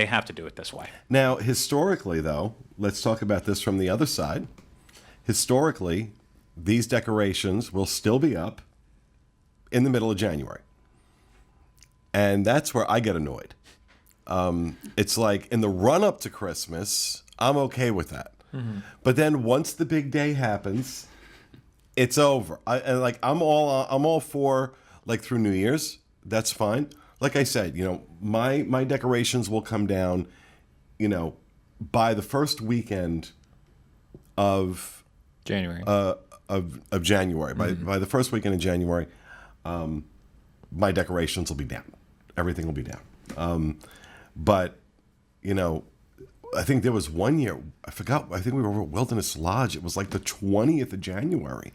have to do it this way. Now, historically, though, let's talk about this from the other side. Historically, these decorations will still be up in the middle of January. And that's where I get annoyed. It's like in the run-up to Christmas, I'm okay with that. Mm-hmm. But then once the big day happens, it's over. I'm all for like through New Year's. That's fine. Like I said, my decorations will come down, by the first weekend of January. Of January. Mm-hmm. By the first weekend of January, my decorations will be down. Everything will be down. But I think there was one year, I forgot, I think we were at Wilderness Lodge. It was like the 20th of January.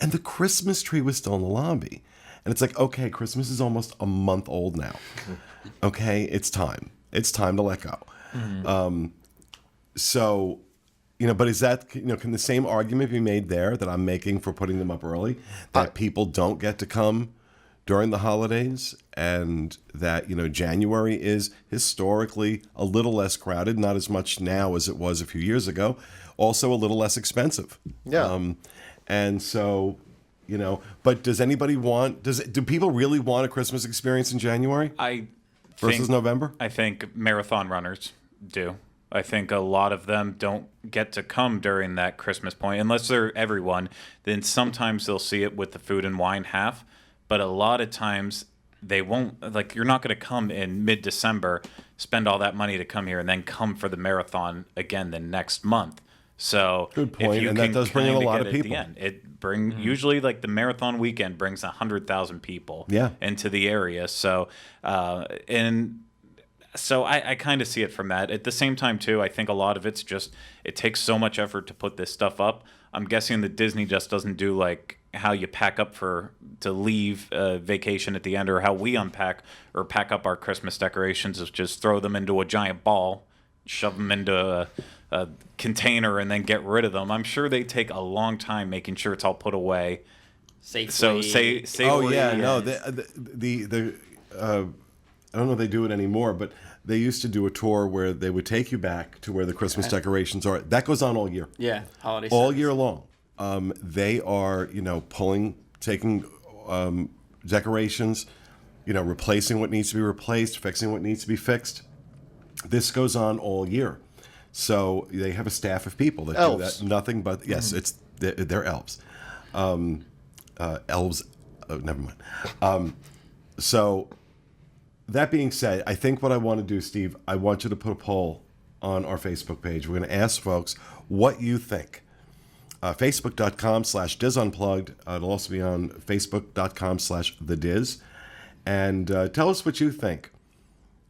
And the Christmas tree was still in the lobby. And it's like, okay, Christmas is almost a month old now. Okay, it's time. It's time to let go. So, but is that, can the same argument be made there that I'm making for putting them up early? That people don't get to come during the holidays, and that, January is historically a little less crowded, not as much now as it was a few years ago, also a little less expensive. Yeah. And so, but does anybody do people really want a Christmas experience in January versus November? I think marathon runners do. I think a lot of them don't get to come during that Christmas point, unless they're everyone. Then sometimes they'll see it with the food and wine half. But a lot of times they won't, like, you're not going to come in mid-December, spend all that money to come here, and then come for the marathon again the next month. So good point, if you and can that does bring in a lot of people. Usually, like, the marathon weekend brings 100,000 people into the area. So, So I kind of see it from that. At the same time, too, I think a lot of it's just, it takes so much effort to put this stuff up. I'm guessing that Disney just doesn't do, like, how you pack up to leave vacation at the end, or how we unpack or pack up our Christmas decorations, is just throw them into a giant ball, shove them into a container, and then get rid of them. I'm sure they take a long time making sure it's all put away. Safely. So Oh yeah, no, the I don't know if they do it anymore, but they used to do a tour where they would take you back to where the Christmas decorations are. That goes on all year. Yeah, holiday all service. year long. They are, taking decorations, replacing what needs to be replaced, fixing what needs to be fixed. This goes on all year. So they have a staff of people that Elves. do that. Nothing but, yes, they're elves. Elves, oh, never mind. So that being said, I think what I want to do, Steve, I want you to put a poll on our Facebook page. We're going to ask folks what you think. Facebook.com/DizUnplugged. It'll also be on Facebook.com/TheDiz. And tell us what you think.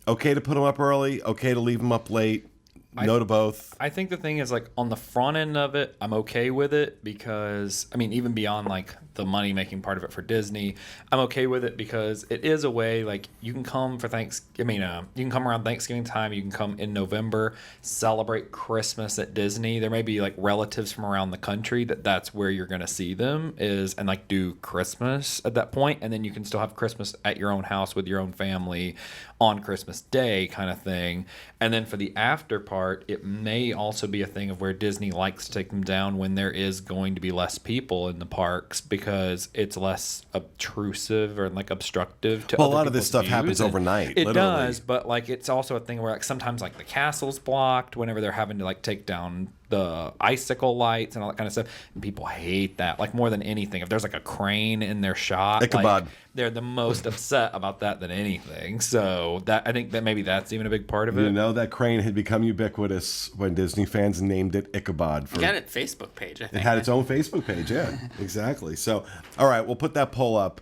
Okay to put them up early? Okay to leave them up late? No to both? I think the thing is, like, on the front end of it, I'm okay with it because, I mean, even beyond, like, the money-making part of it for Disney, I'm okay with it because it is a way, like, you can come for you can come around Thanksgiving time, you can come in November, celebrate Christmas at Disney. There may be, like, relatives from around the country that's where you're going to see them and, like, do Christmas at that point, and then you can still have Christmas at your own house with your own family on Christmas Day kind of thing. And then for the after part, it may also be a thing of where Disney likes to take them down when there is going to be less people in the parks because it's less obtrusive or, like, obstructive to Well, a other lot of this people's stuff views. happens And overnight. It literally. does, but, like, it's also a thing where, like, sometimes, like, the castle's blocked whenever they're having to, like, take down the icicle lights and all that kind of stuff, and people hate that, like, more than anything. If there's, like, a crane in their shot, Ichabod. like, they're the most upset about that than anything. So that, I think that maybe that's even a big part of it. That crane had become ubiquitous when Disney fans named it Ichabod. It got its Facebook page, I think. It had its own Facebook page, yeah, exactly. So, all right, we'll put that poll up,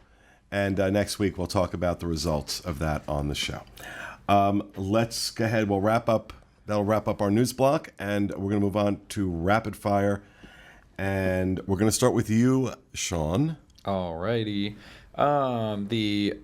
and next week we'll talk about the results of that on the show. Let's go ahead. We'll wrap up. That'll wrap up our news block, and we're going to move on to rapid fire. And we're going to start with you, Sean. Alrighty. The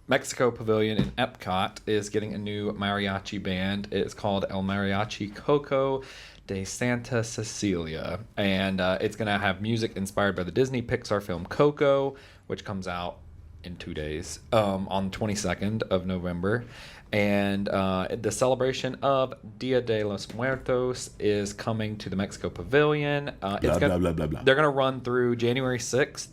Mexico Pavilion in Epcot is getting a new mariachi band. It's called El Mariachi Coco de Santa Cecilia. And it's going to have music inspired by the Disney Pixar film Coco, which comes out in 2 days, on the 22nd of November. And the celebration of Dia De Los Muertos is coming to the Mexico Pavilion. Blah, blah, blah, blah, blah. They're going to run through January 6th.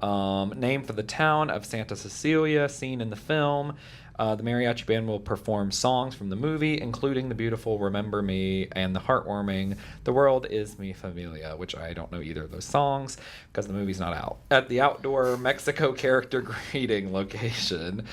Named for the town of Santa Cecilia, seen in the film. The mariachi band will perform songs from the movie, including the beautiful Remember Me and the heartwarming The World Is Mi Familia, which I don't know either of those songs because the movie's not out. At the outdoor Mexico character greeting location,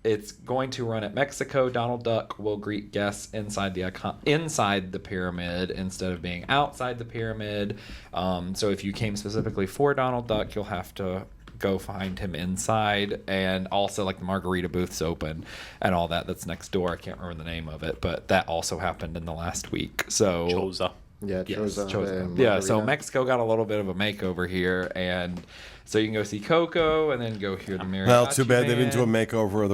it's going to run at Mexico. Donald Duck will greet guests inside the pyramid instead of being outside the pyramid. So if you came specifically for Donald Duck, you'll have to go find him inside, and also like the margarita booth's open and all that. That's next door. I can't remember the name of it, but that also happened in the last week. So Choza. Yeah, Yes, Choza, Choza. the Yeah, so margarita. Mexico got a little bit of a makeover here, and so you can go see Coco and then go hear the mariachi Well, too bad they didn't do a band. makeover of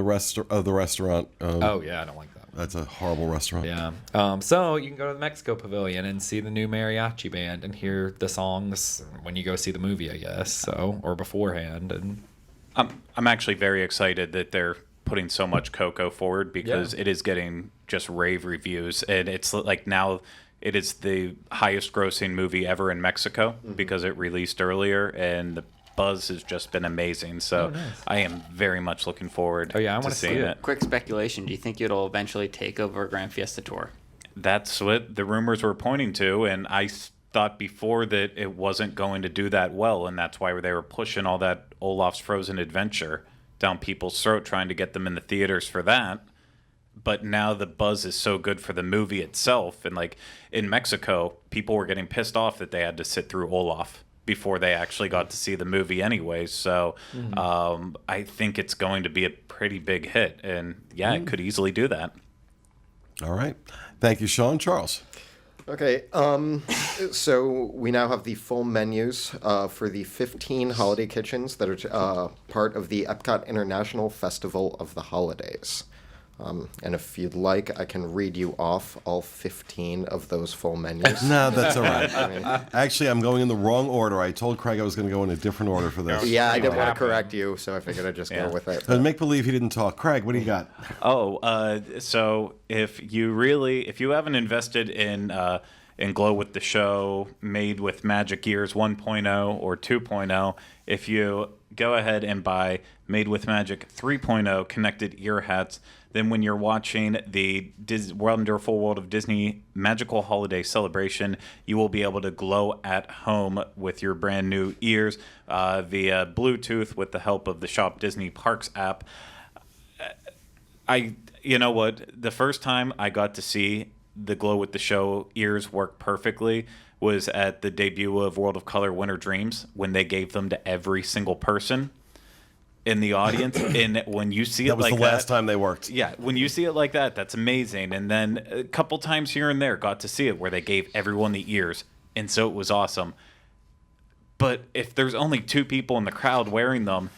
the restaurant. Oh yeah, I don't like that. That's a horrible restaurant. Yeah. So you can go to the Mexico Pavilion and see the new mariachi band and hear the songs when you go see the movie, I guess. So, or beforehand. And I'm actually very excited that they're putting so much Coco forward because it is getting just rave reviews, and it's like now it is the highest grossing movie ever in Mexico because it released earlier, and the buzz has just been amazing. So I am very much looking forward Oh, yeah, I to wanna see seeing it. it. Quick speculation: do you think it'll eventually take over Grand Fiesta Tour? That's what the rumors were pointing to, and I thought before that it wasn't going to do that well, and that's why they were pushing all that Olaf's Frozen Adventure down people's throat, trying to get them in the theaters for that. But now the buzz is so good for the movie itself, and like in Mexico, people were getting pissed off that they had to sit through Olaf before they actually got to see the movie anyway. So I think it's going to be a pretty big hit, and yeah, it could easily do that. All right. Thank you, Sean. Charles. Okay, so we now have the full menus for the 15 holiday kitchens that are part of the Epcot International Festival of the Holidays. And if you'd like, I can read you off all 15 of those full menus. No, that's all right. Actually, I'm going in the wrong order. I told Craig I was going to go in a different order for this. Yeah, I didn't want to correct you, so I figured I'd just Yeah. go with it. But make believe he didn't talk. Craig, what do you got? So if you haven't invested in Glow with the Show, Made with Magic Ears 1.0 or 2.0, if you go ahead and buy Made with Magic 3.0 connected ear hats, then when you're watching the Wonderful World of Disney Magical Holiday Celebration, you will be able to glow at home with your brand new ears via Bluetooth with the help of the Shop Disney Parks app. You know what? The first time I got to see the Glow with the Show ears work perfectly was at the debut of World of Color Winter Dreams, when they gave them to every single person in the audience. And when you see it That was like the last time they worked. yeah, when you see it like that, that's amazing. And then a couple times here and there, got to see it where they gave everyone the ears, and so it was awesome. But if there's only 2 people in the crowd wearing them,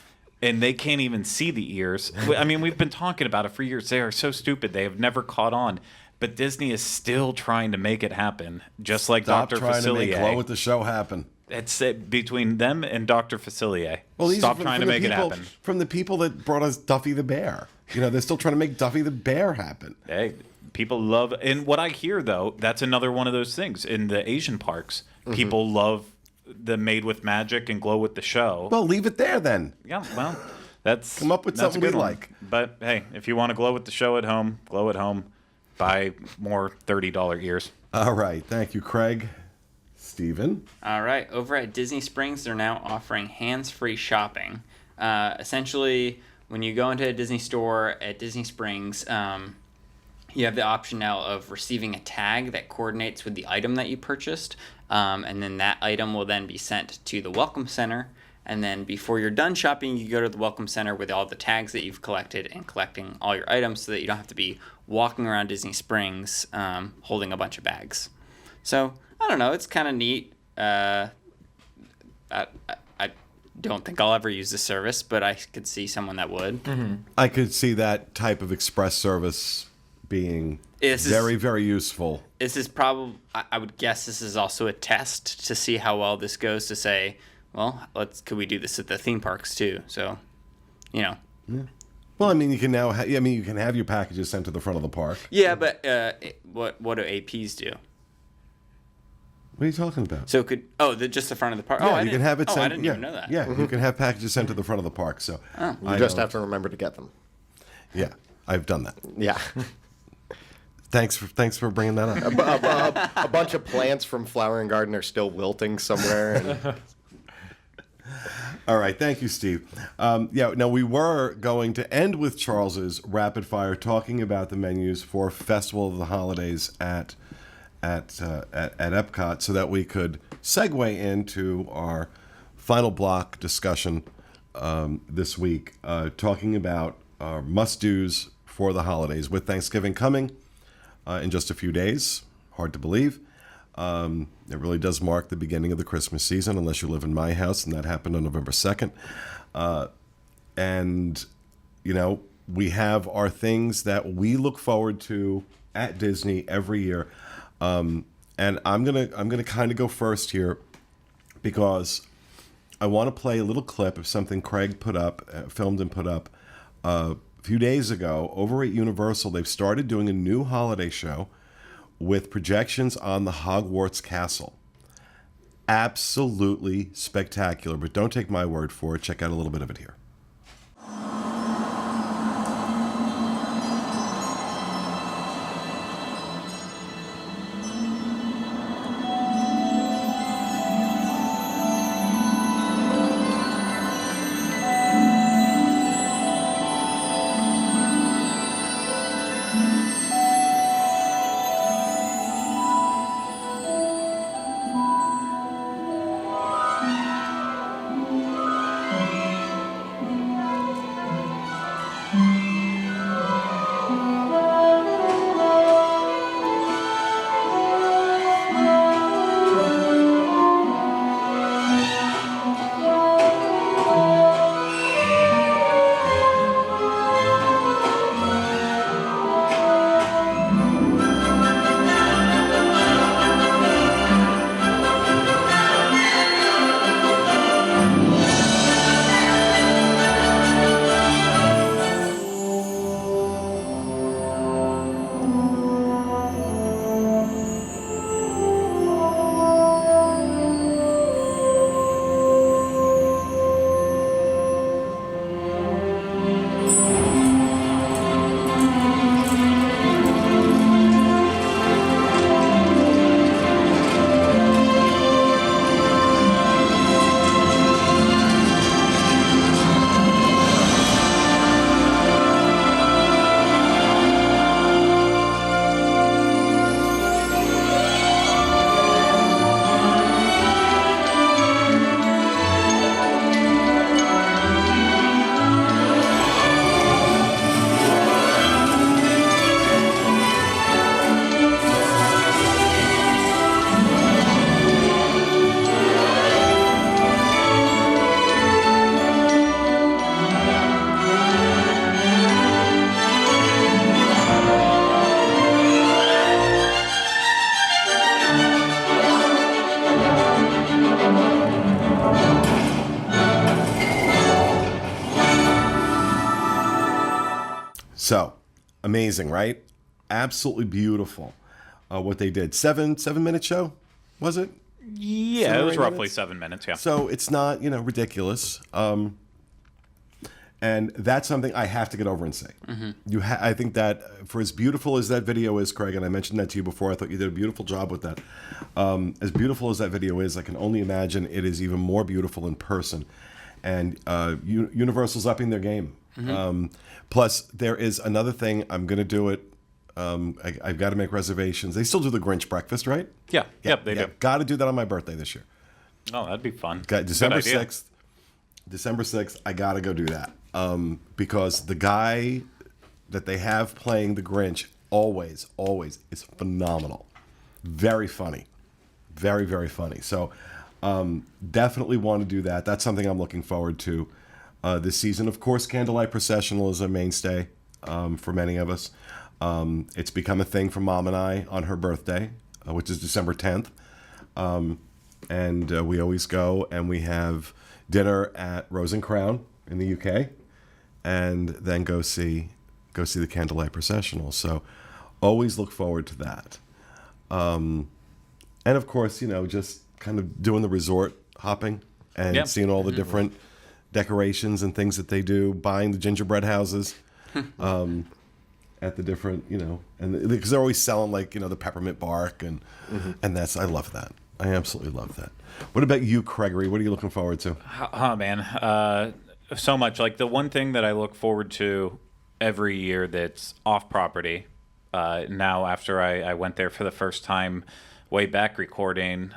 and they can't even see the ears, I mean, we've been talking about it for years. They are so stupid. They have never caught on. But Disney is still trying to make it happen, just like Stop Dr. trying to make Glow Facilier. with the Show happen. It's between them and Dr. Facilier. Well, these Stop are trying to from the make it people- happen. From the people that brought us Duffy the Bear. You know, they're still trying to make Duffy the Bear happen. Hey, people love, and what I hear though, that's another one of those things in the Asian parks. People love the Made with Magic and Glow with the Show. Well, leave it there then. Yeah, well, that's Come up with that's a something good we one. like. But hey, if you want to glow with the show at home, glow at home. Buy more $30 ears. All right. Thank you, Craig. Steven. All right. Over at Disney Springs, they're now offering hands-free shopping. Essentially, when you go into a Disney store at Disney Springs, you have the option now of receiving a tag that coordinates with the item that you purchased, and then that item will then be sent to the Welcome Center. And then before you're done shopping, you go to the Welcome Center with all the tags that you've collected and collecting all your items so that you don't have to be walking around Disney Springs holding a bunch of bags. So, I don't know. It's kind of neat. I don't think I'll ever use this service, but I could see someone that would. I could see that type of express service being This is- very, very useful. This is probably, I would guess this is also a test to see how well this goes, to say, well, could we do this at the theme parks too? So, you know. Well, I mean, you can now. You can have your packages sent to the front of the park. Yeah, but what do APs do? What are you talking about? So just the front of the park? Yeah, you can have it sent. I didn't yeah, even know that. Yeah, you can have packages sent to the front of the park. So You just have to remember to get them. Yeah, I've done that. Yeah. Thanks for bringing that up. A bunch of plants from Flower and Garden are still wilting somewhere. And All right, thank you, Steve. Now we were going to end with Charles's rapid fire, talking about the menus for Festival of the Holidays at Epcot, so that we could segue into our final block discussion this week, talking about must-dos for the holidays. With Thanksgiving coming in just a few days, hard to believe. It really does mark the beginning of the Christmas season, unless you live in my house, and that happened on November 2nd. And, we have our things that we look forward to at Disney every year. And I'm gonna kind of go first here because I want to play a little clip of something Craig put up, filmed and put up a few days ago over at Universal. They've started doing a new holiday show with projections on the Hogwarts Castle. Absolutely spectacular, but don't take my word for it. Check out a little bit of it here. So, amazing, right? Absolutely beautiful what they did. Seven-minute show, was it? Yeah, 7 it or was 8 roughly minutes? 7 minutes, yeah. So it's not, ridiculous. And that's something I have to get over and say. I think that for as beautiful as that video is, Craig, and I mentioned that to you before, I thought you did a beautiful job with that. As beautiful as that video is, I can only imagine it is even more beautiful in person. And Universal's upping their game. Plus, there is another thing. I'm going to do it. I've got to make reservations. They still do the Grinch Breakfast, right? Yeah, yep, they do. Got to do that on my birthday this year. Oh, that'd be fun. Got December Good idea. 6th. December 6th, I got to go do that. Because the guy that they have playing the Grinch always is phenomenal. Very funny. Very, very funny. So definitely want to do that. That's something I'm looking forward to this season. Of course, Candlelight Processional is a mainstay for many of us. It's become a thing for Mom and I on her birthday, which is December 10th. And we always go and we have dinner at Rose and Crown in the UK, and then go see the Candlelight Processional. So always look forward to that. And of course, just kind of doing the resort hopping and seeing all the different decorations and things that they do, buying the gingerbread houses at the different, and because they're always selling the peppermint bark and that's, I love that. I absolutely love that. What about you, Gregory? What are you looking forward to? Oh, man. So much. Like, the one thing that I look forward to every year that's off property, now after I went there for the first time way back recording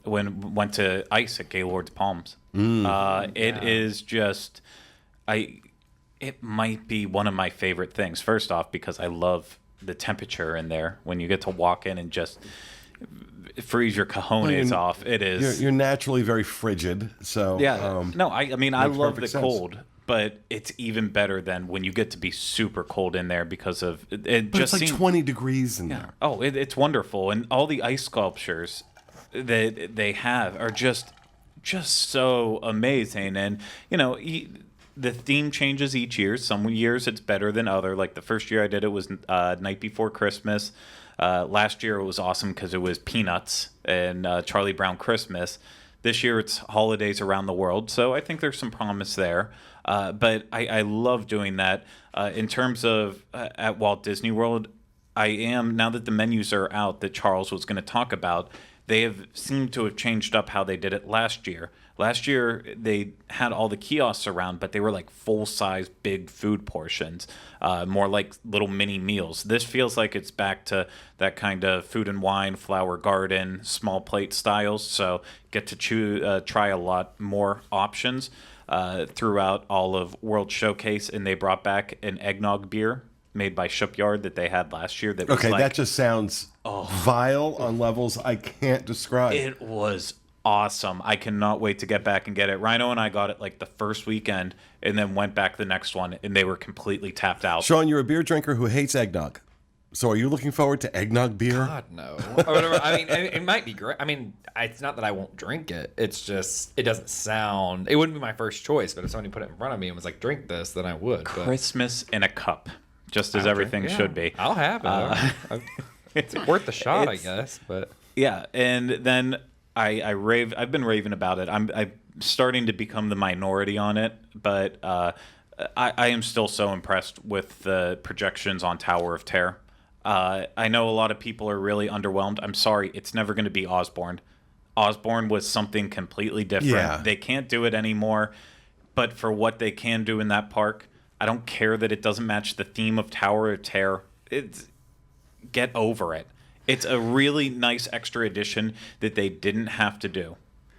went to ice at Gaylord's Palms. It is just, it might be one of my favorite things. First off, because I love the temperature in there when you get to walk in and just freeze your cojones off. It is. You're naturally very frigid, so Yeah. No, I mean, I makes love the perfect sense. cold, but it's even better than when you get to be super cold in there because of it. But Just it's like seems- 20 degrees in there. Oh, it's wonderful, and all the ice sculptures that they have are just so amazing. And the theme changes each year. Some years it's better than other. Like the first year I did it was Night Before Christmas. Last year it was awesome because it was Peanuts and Charlie Brown Christmas. This year it's holidays around the world, so I think there's some promise there. But I love doing that. In terms of at Walt Disney World, I am, now that the menus are out that Charles was going to talk about, they have seemed to have changed up how they did it last year. Last year, they had all the kiosks around, but they were like full-size, big food portions, more like little mini meals. This feels like it's back to that kind of food and wine, flower garden, small plate styles. So get to try a lot more options throughout all of World Showcase, and they brought back an eggnog beer made by Shipyard that they had last year. That was Okay, like, that just sounds vile on levels I can't describe. it was awesome. I cannot wait to get back and get it. Rhino and I got it like the first weekend and then went back the next one, and they were completely tapped out. Sean, you're a beer drinker who hates eggnog. So are you looking forward to eggnog beer? God, no. Or whatever. I mean, it might be great. I mean, it's not that I won't drink it. It's just, it doesn't sound, it wouldn't be my first choice, but if somebody put it in front of me and was like, drink this, then I would. But Christmas in a cup, just as everything yeah, should be. I'll have it. It's worth the shot, I guess. But Yeah, and then I've been raving about it. I'm starting to become the minority on it, but I am still so impressed with the projections on Tower of Terror. I know a lot of people are really underwhelmed. I'm sorry, it's never going to be Osbourne. Osbourne was something completely different. Yeah. They can't do it anymore, but for what they can do in that park, I don't care that it doesn't match the theme of Tower of Terror. Get over it. It's a really nice extra addition that they didn't have to do.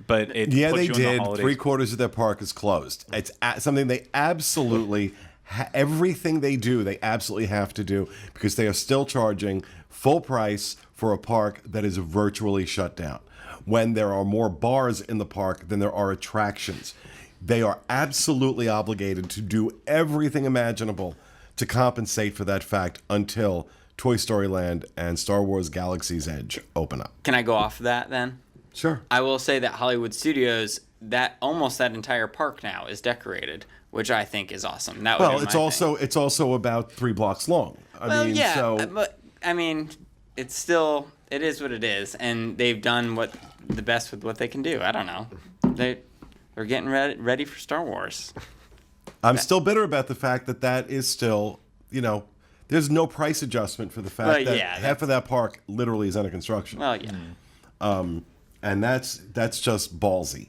But it Yeah, puts they you in the did. holidays. 3/4 of their park is closed. It's something they absolutely, everything they do, they absolutely have to do because they are still charging full price for a park that is virtually shut down. When there are more bars in the park than there are attractions, they are absolutely obligated to do everything imaginable to compensate for that fact until Toy Story Land and Star Wars Galaxy's Edge open up. Can I go off of that then? Sure. I will say that Hollywood Studios, that almost that entire park now is decorated, which I think is awesome. That would Well, be it's my also thing. it's also about 3 blocks long. Well, yeah, but I mean, it's still, it is what it is, and they've done the best with what they can do. I don't know. They're getting ready for Star Wars. I'm still bitter about the fact that is still, there's no price adjustment for the fact Well, that yeah, half of that park literally is under construction. Well, yeah. And that's just ballsy.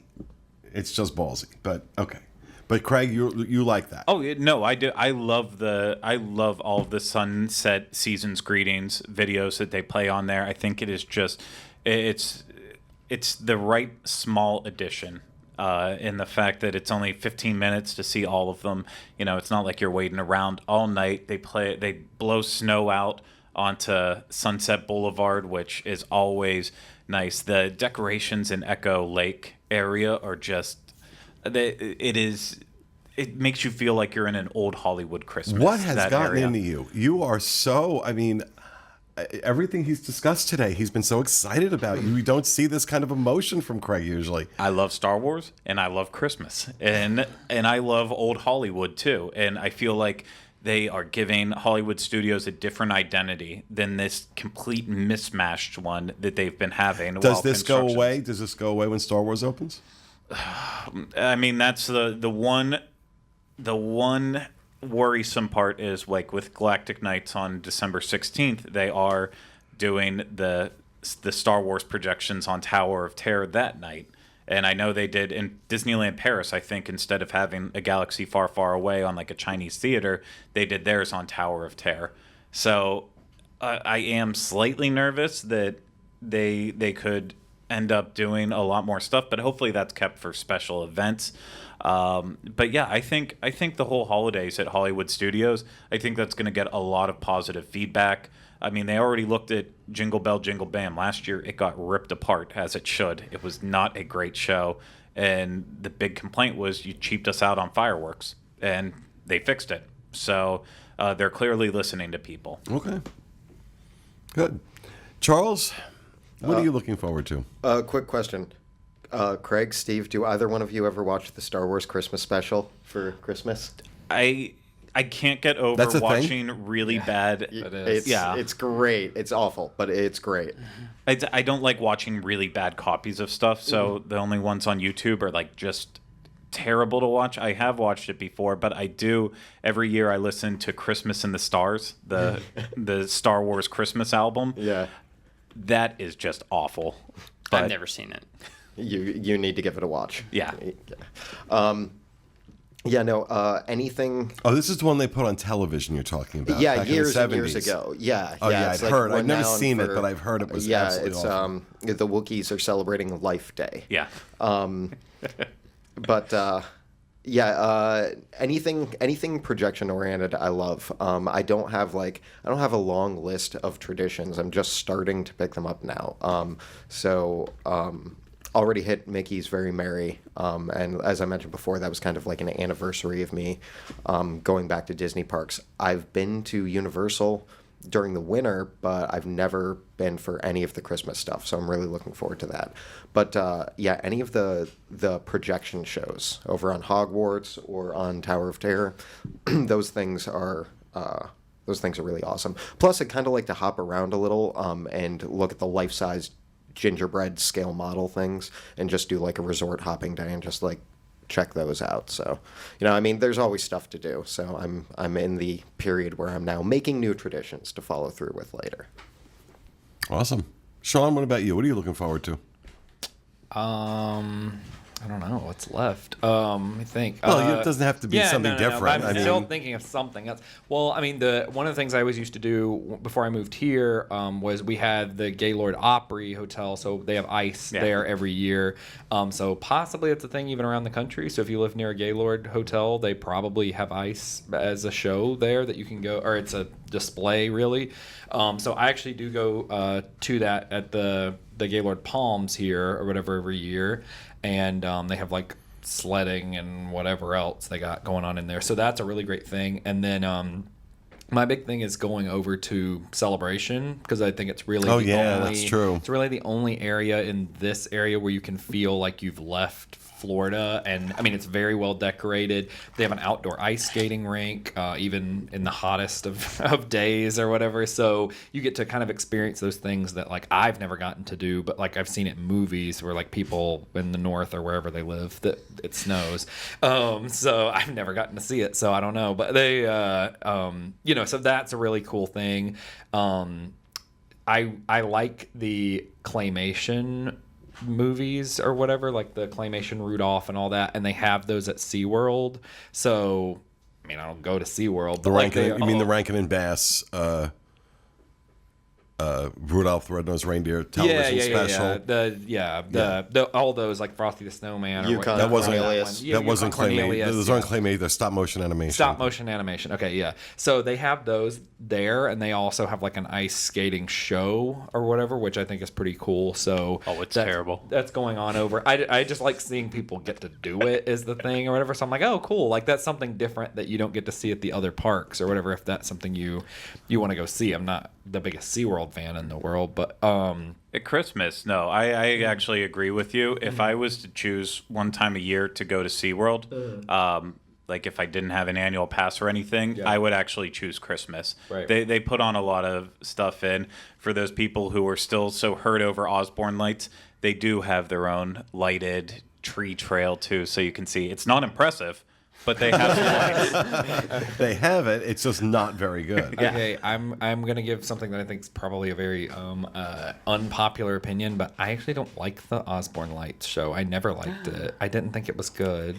It's just ballsy. But okay. But Craig, you like that. Oh no, I do. I love all of the Sunset Seasons greetings videos that they play on there. I think it is just it's the right small addition. In the fact that it's only 15 minutes to see all of them. It's not like you're waiting around all night. They blow snow out onto Sunset Boulevard, which is always nice. The decorations in Echo Lake area are just it makes you feel like you're in an old Hollywood Christmas. What has that gotten area. into you? You are so, everything he's discussed today, he's been so excited about. You don't see this kind of emotion from Craig usually. I love Star Wars and I love Christmas and I love old Hollywood too. And I feel like they are giving Hollywood Studios a different identity than this complete mismatched one that they've been having. Does this go away? Does this go away when Star Wars opens? I mean, that's the one worrisome part is like with Galactic Nights on December 16th, they are doing the Star Wars projections on Tower of Terror that night. And I know they did in Disneyland Paris, I think instead of having a galaxy far, far away on like a Chinese theater, they did theirs on Tower of Terror. So I am slightly nervous that they could end up doing a lot more stuff, but hopefully that's kept for special events. But yeah, I think the whole holidays at Hollywood Studios, I think that's going to get a lot of positive feedback. I mean, they already looked at Jingle Bell, Jingle Bam. Last year, it got ripped apart, as it should. It was not a great show. And the big complaint was you cheaped us out on fireworks. And they fixed it. So they're clearly listening to people. Okay. Good. Charles, what are you looking forward to? Quick question. Craig, Steve, do either one of you ever watch the Star Wars Christmas special for Christmas? I can't get over That's a thing? watching really bad. It is. It's great. It's awful, but it's great. I don't like watching really bad copies of stuff, so the only ones on YouTube are like just terrible to watch. I have watched it before, but I do every year. I listen to Christmas in the Stars, the Star Wars Christmas album. Yeah. That is just awful. I've But never seen it. You need to give it a watch. Yeah. Anything. Oh, this is the one they put on television you're talking about. Yeah, back in the years and years 70s. ago. Yeah. Oh, yeah, it's I'd heard. I've never renowned seen it, for- but I've heard it was Yeah, absolutely it's awful. the Wookiees are celebrating Life Day. yeah. But anything projection oriented, I love. I don't have a long list of traditions. I'm just starting to pick them up now. Already hit Mickey's Very Merry, and as I mentioned before, that was kind of like an anniversary of me going back to Disney parks. I've been to Universal during the winter, but I've never been for any of the Christmas stuff, so I'm really looking forward to that. But any of the projection shows over on Hogwarts or on Tower of Terror, those things are really awesome. Plus, I kind of like to hop around a little and look at the life-size gingerbread scale model things and just do like a resort hopping day and just like check those out. So, there's always stuff to do. So I'm in the period where I'm now making new traditions to follow through with later. Awesome. Sean, what about you? What are you looking forward to? I don't know what's left. Let me think. Well, it doesn't have to be something no, different. but I'm still thinking of something else. Well, I mean, one of the things I always used to do before I moved here was we had the Gaylord Opry Hotel, so they have ice there every year. So possibly it's a thing even around the country. So if you live near a Gaylord Hotel, they probably have ice as a show there that you can go, or it's a display really. So I actually do go to that at the Gaylord Palms here or whatever every year. And they have like sledding and whatever else they got going on in there. So that's a really great thing. And then my big thing is going over to Celebration because I think it's really that's true. It's really the only area in this area where you can feel like you've left Florida. And I mean, it's very well decorated. They have an outdoor ice skating rink, even in the hottest of days or whatever. So you get to kind of experience those things that like I've never gotten to do, but like I've seen it in movies where like people in the north or wherever they live that it snows. So I've never gotten to see it. So I don't know, but they, so that's a really cool thing. I like the claymation movies or whatever, like the claymation Rudolph and all that, and they have those at SeaWorld. So I mean, I don't go to SeaWorld, but You mean the Rankin and Bass Rudolph the Red-Nosed Reindeer television special? The all those like Frosty the Snowman or Yukon That wasn't Cornelius. that wasn't claymation. Those aren't claymation. They're stop motion animation. Stop motion animation. Okay, yeah. So they have those there, and they also have like an ice skating show or whatever, which I think is pretty cool. So It's terrible. That's going on over. I just like seeing people get to do it is the thing or whatever. So I'm like, oh, cool. Like that's something different that you don't get to see at the other parks or whatever. If that's something you want to go see. I'm not the biggest SeaWorld fan in the world, but At Christmas, no. I actually agree with you. If I was to choose one time a year to go to SeaWorld, like if I didn't have an annual pass or anything, I would actually choose Christmas. Right. They put on a lot of stuff in. For those people who are still so hurt over Osbourne lights, they do have their own lighted tree trail too, so you can see. It's not impressive, but they have lights. They have it. It's just not very good. Okay, I'm gonna give something that I think is probably a very unpopular opinion, but I actually don't like the Osbourne Lights show. I never liked it. I didn't think it was good.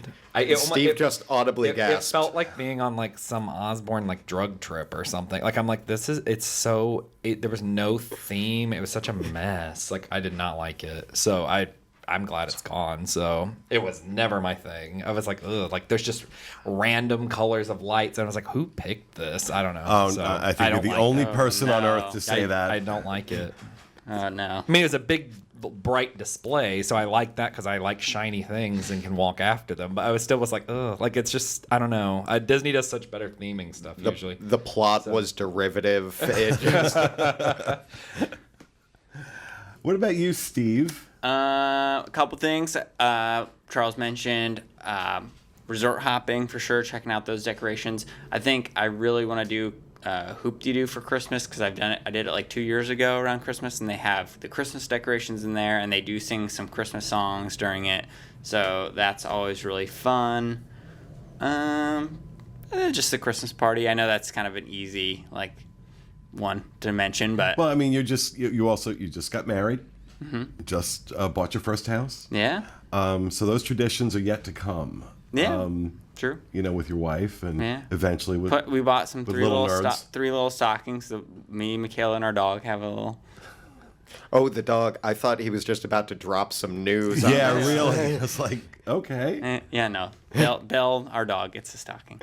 Steve just audibly It gasped. felt like being on like some Osbourne like drug trip or something. Like I'm like there was no theme. It was such a mess. Like I did not like it. So I'm glad it's gone. So it was never my thing. I was like, ugh, like there's just random colors of lights, and I was like, who picked this? I don't know. Oh, So I think you're don't the like only it. person on no. earth to say that. I don't like it. Oh no. I mean, it was a big, bright display, so I like that because I like shiny things and can walk after them. But I was still like, ugh, like it's just, I don't know. Disney does such better theming stuff usually. The plot was derivative. It just, What about you, Steve? A couple things. Charles mentioned resort hopping for sure. Checking out those decorations. I think I really want to do Hoop-de-Doo for Christmas because I've done it. I did it like 2 years ago around Christmas, and they have the Christmas decorations in there, and they do sing some Christmas songs during it. So that's always really fun. Just the Christmas party. I know that's kind of an easy one to mention, but Well, I mean, you just got married, just bought your first house. yeah, So those traditions are yet to come. yeah, true. You know, with your wife, and Yeah. eventually with. We bought some with three little little nerds. three little stockings. So me, Michaela, and our dog have a little. oh, the dog. I thought he was just about to drop some news. on Yeah, us. really. It's like, okay. Yeah, no. Belle, our dog, gets a stocking.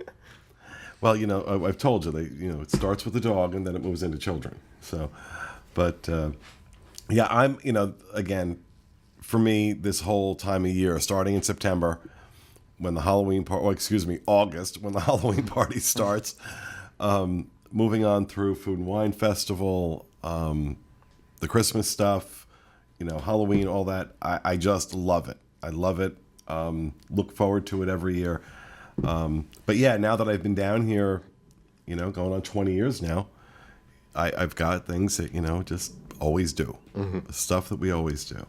Well, you know, I've told you, it starts with the dog and then it moves into children. So, but yeah, I'm, again, for me, this whole time of year, starting in September, when the August, when the Halloween party starts, moving on through Food and Wine Festival, the Christmas stuff, Halloween, all that. I just love it. I love it. Look forward to it every year. But yeah, now that I've been down here, going on 20 years now, I've got things that, just always do. The stuff that we always do.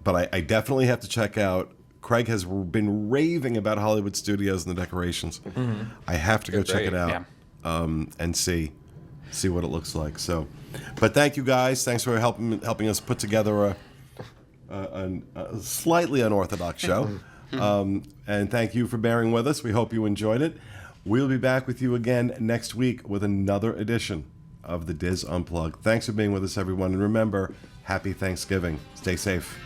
But I definitely have to check out. Craig has been raving about Hollywood Studios and the decorations. I have to go check it out and see what it looks like. So, but thank you guys. Thanks for helping us put together a slightly unorthodox show. And thank you for bearing with us. We hope you enjoyed it. We'll be back with you again next week with another edition of the Diz Unplugged. Thanks for being with us, everyone. And remember, happy Thanksgiving. Stay safe.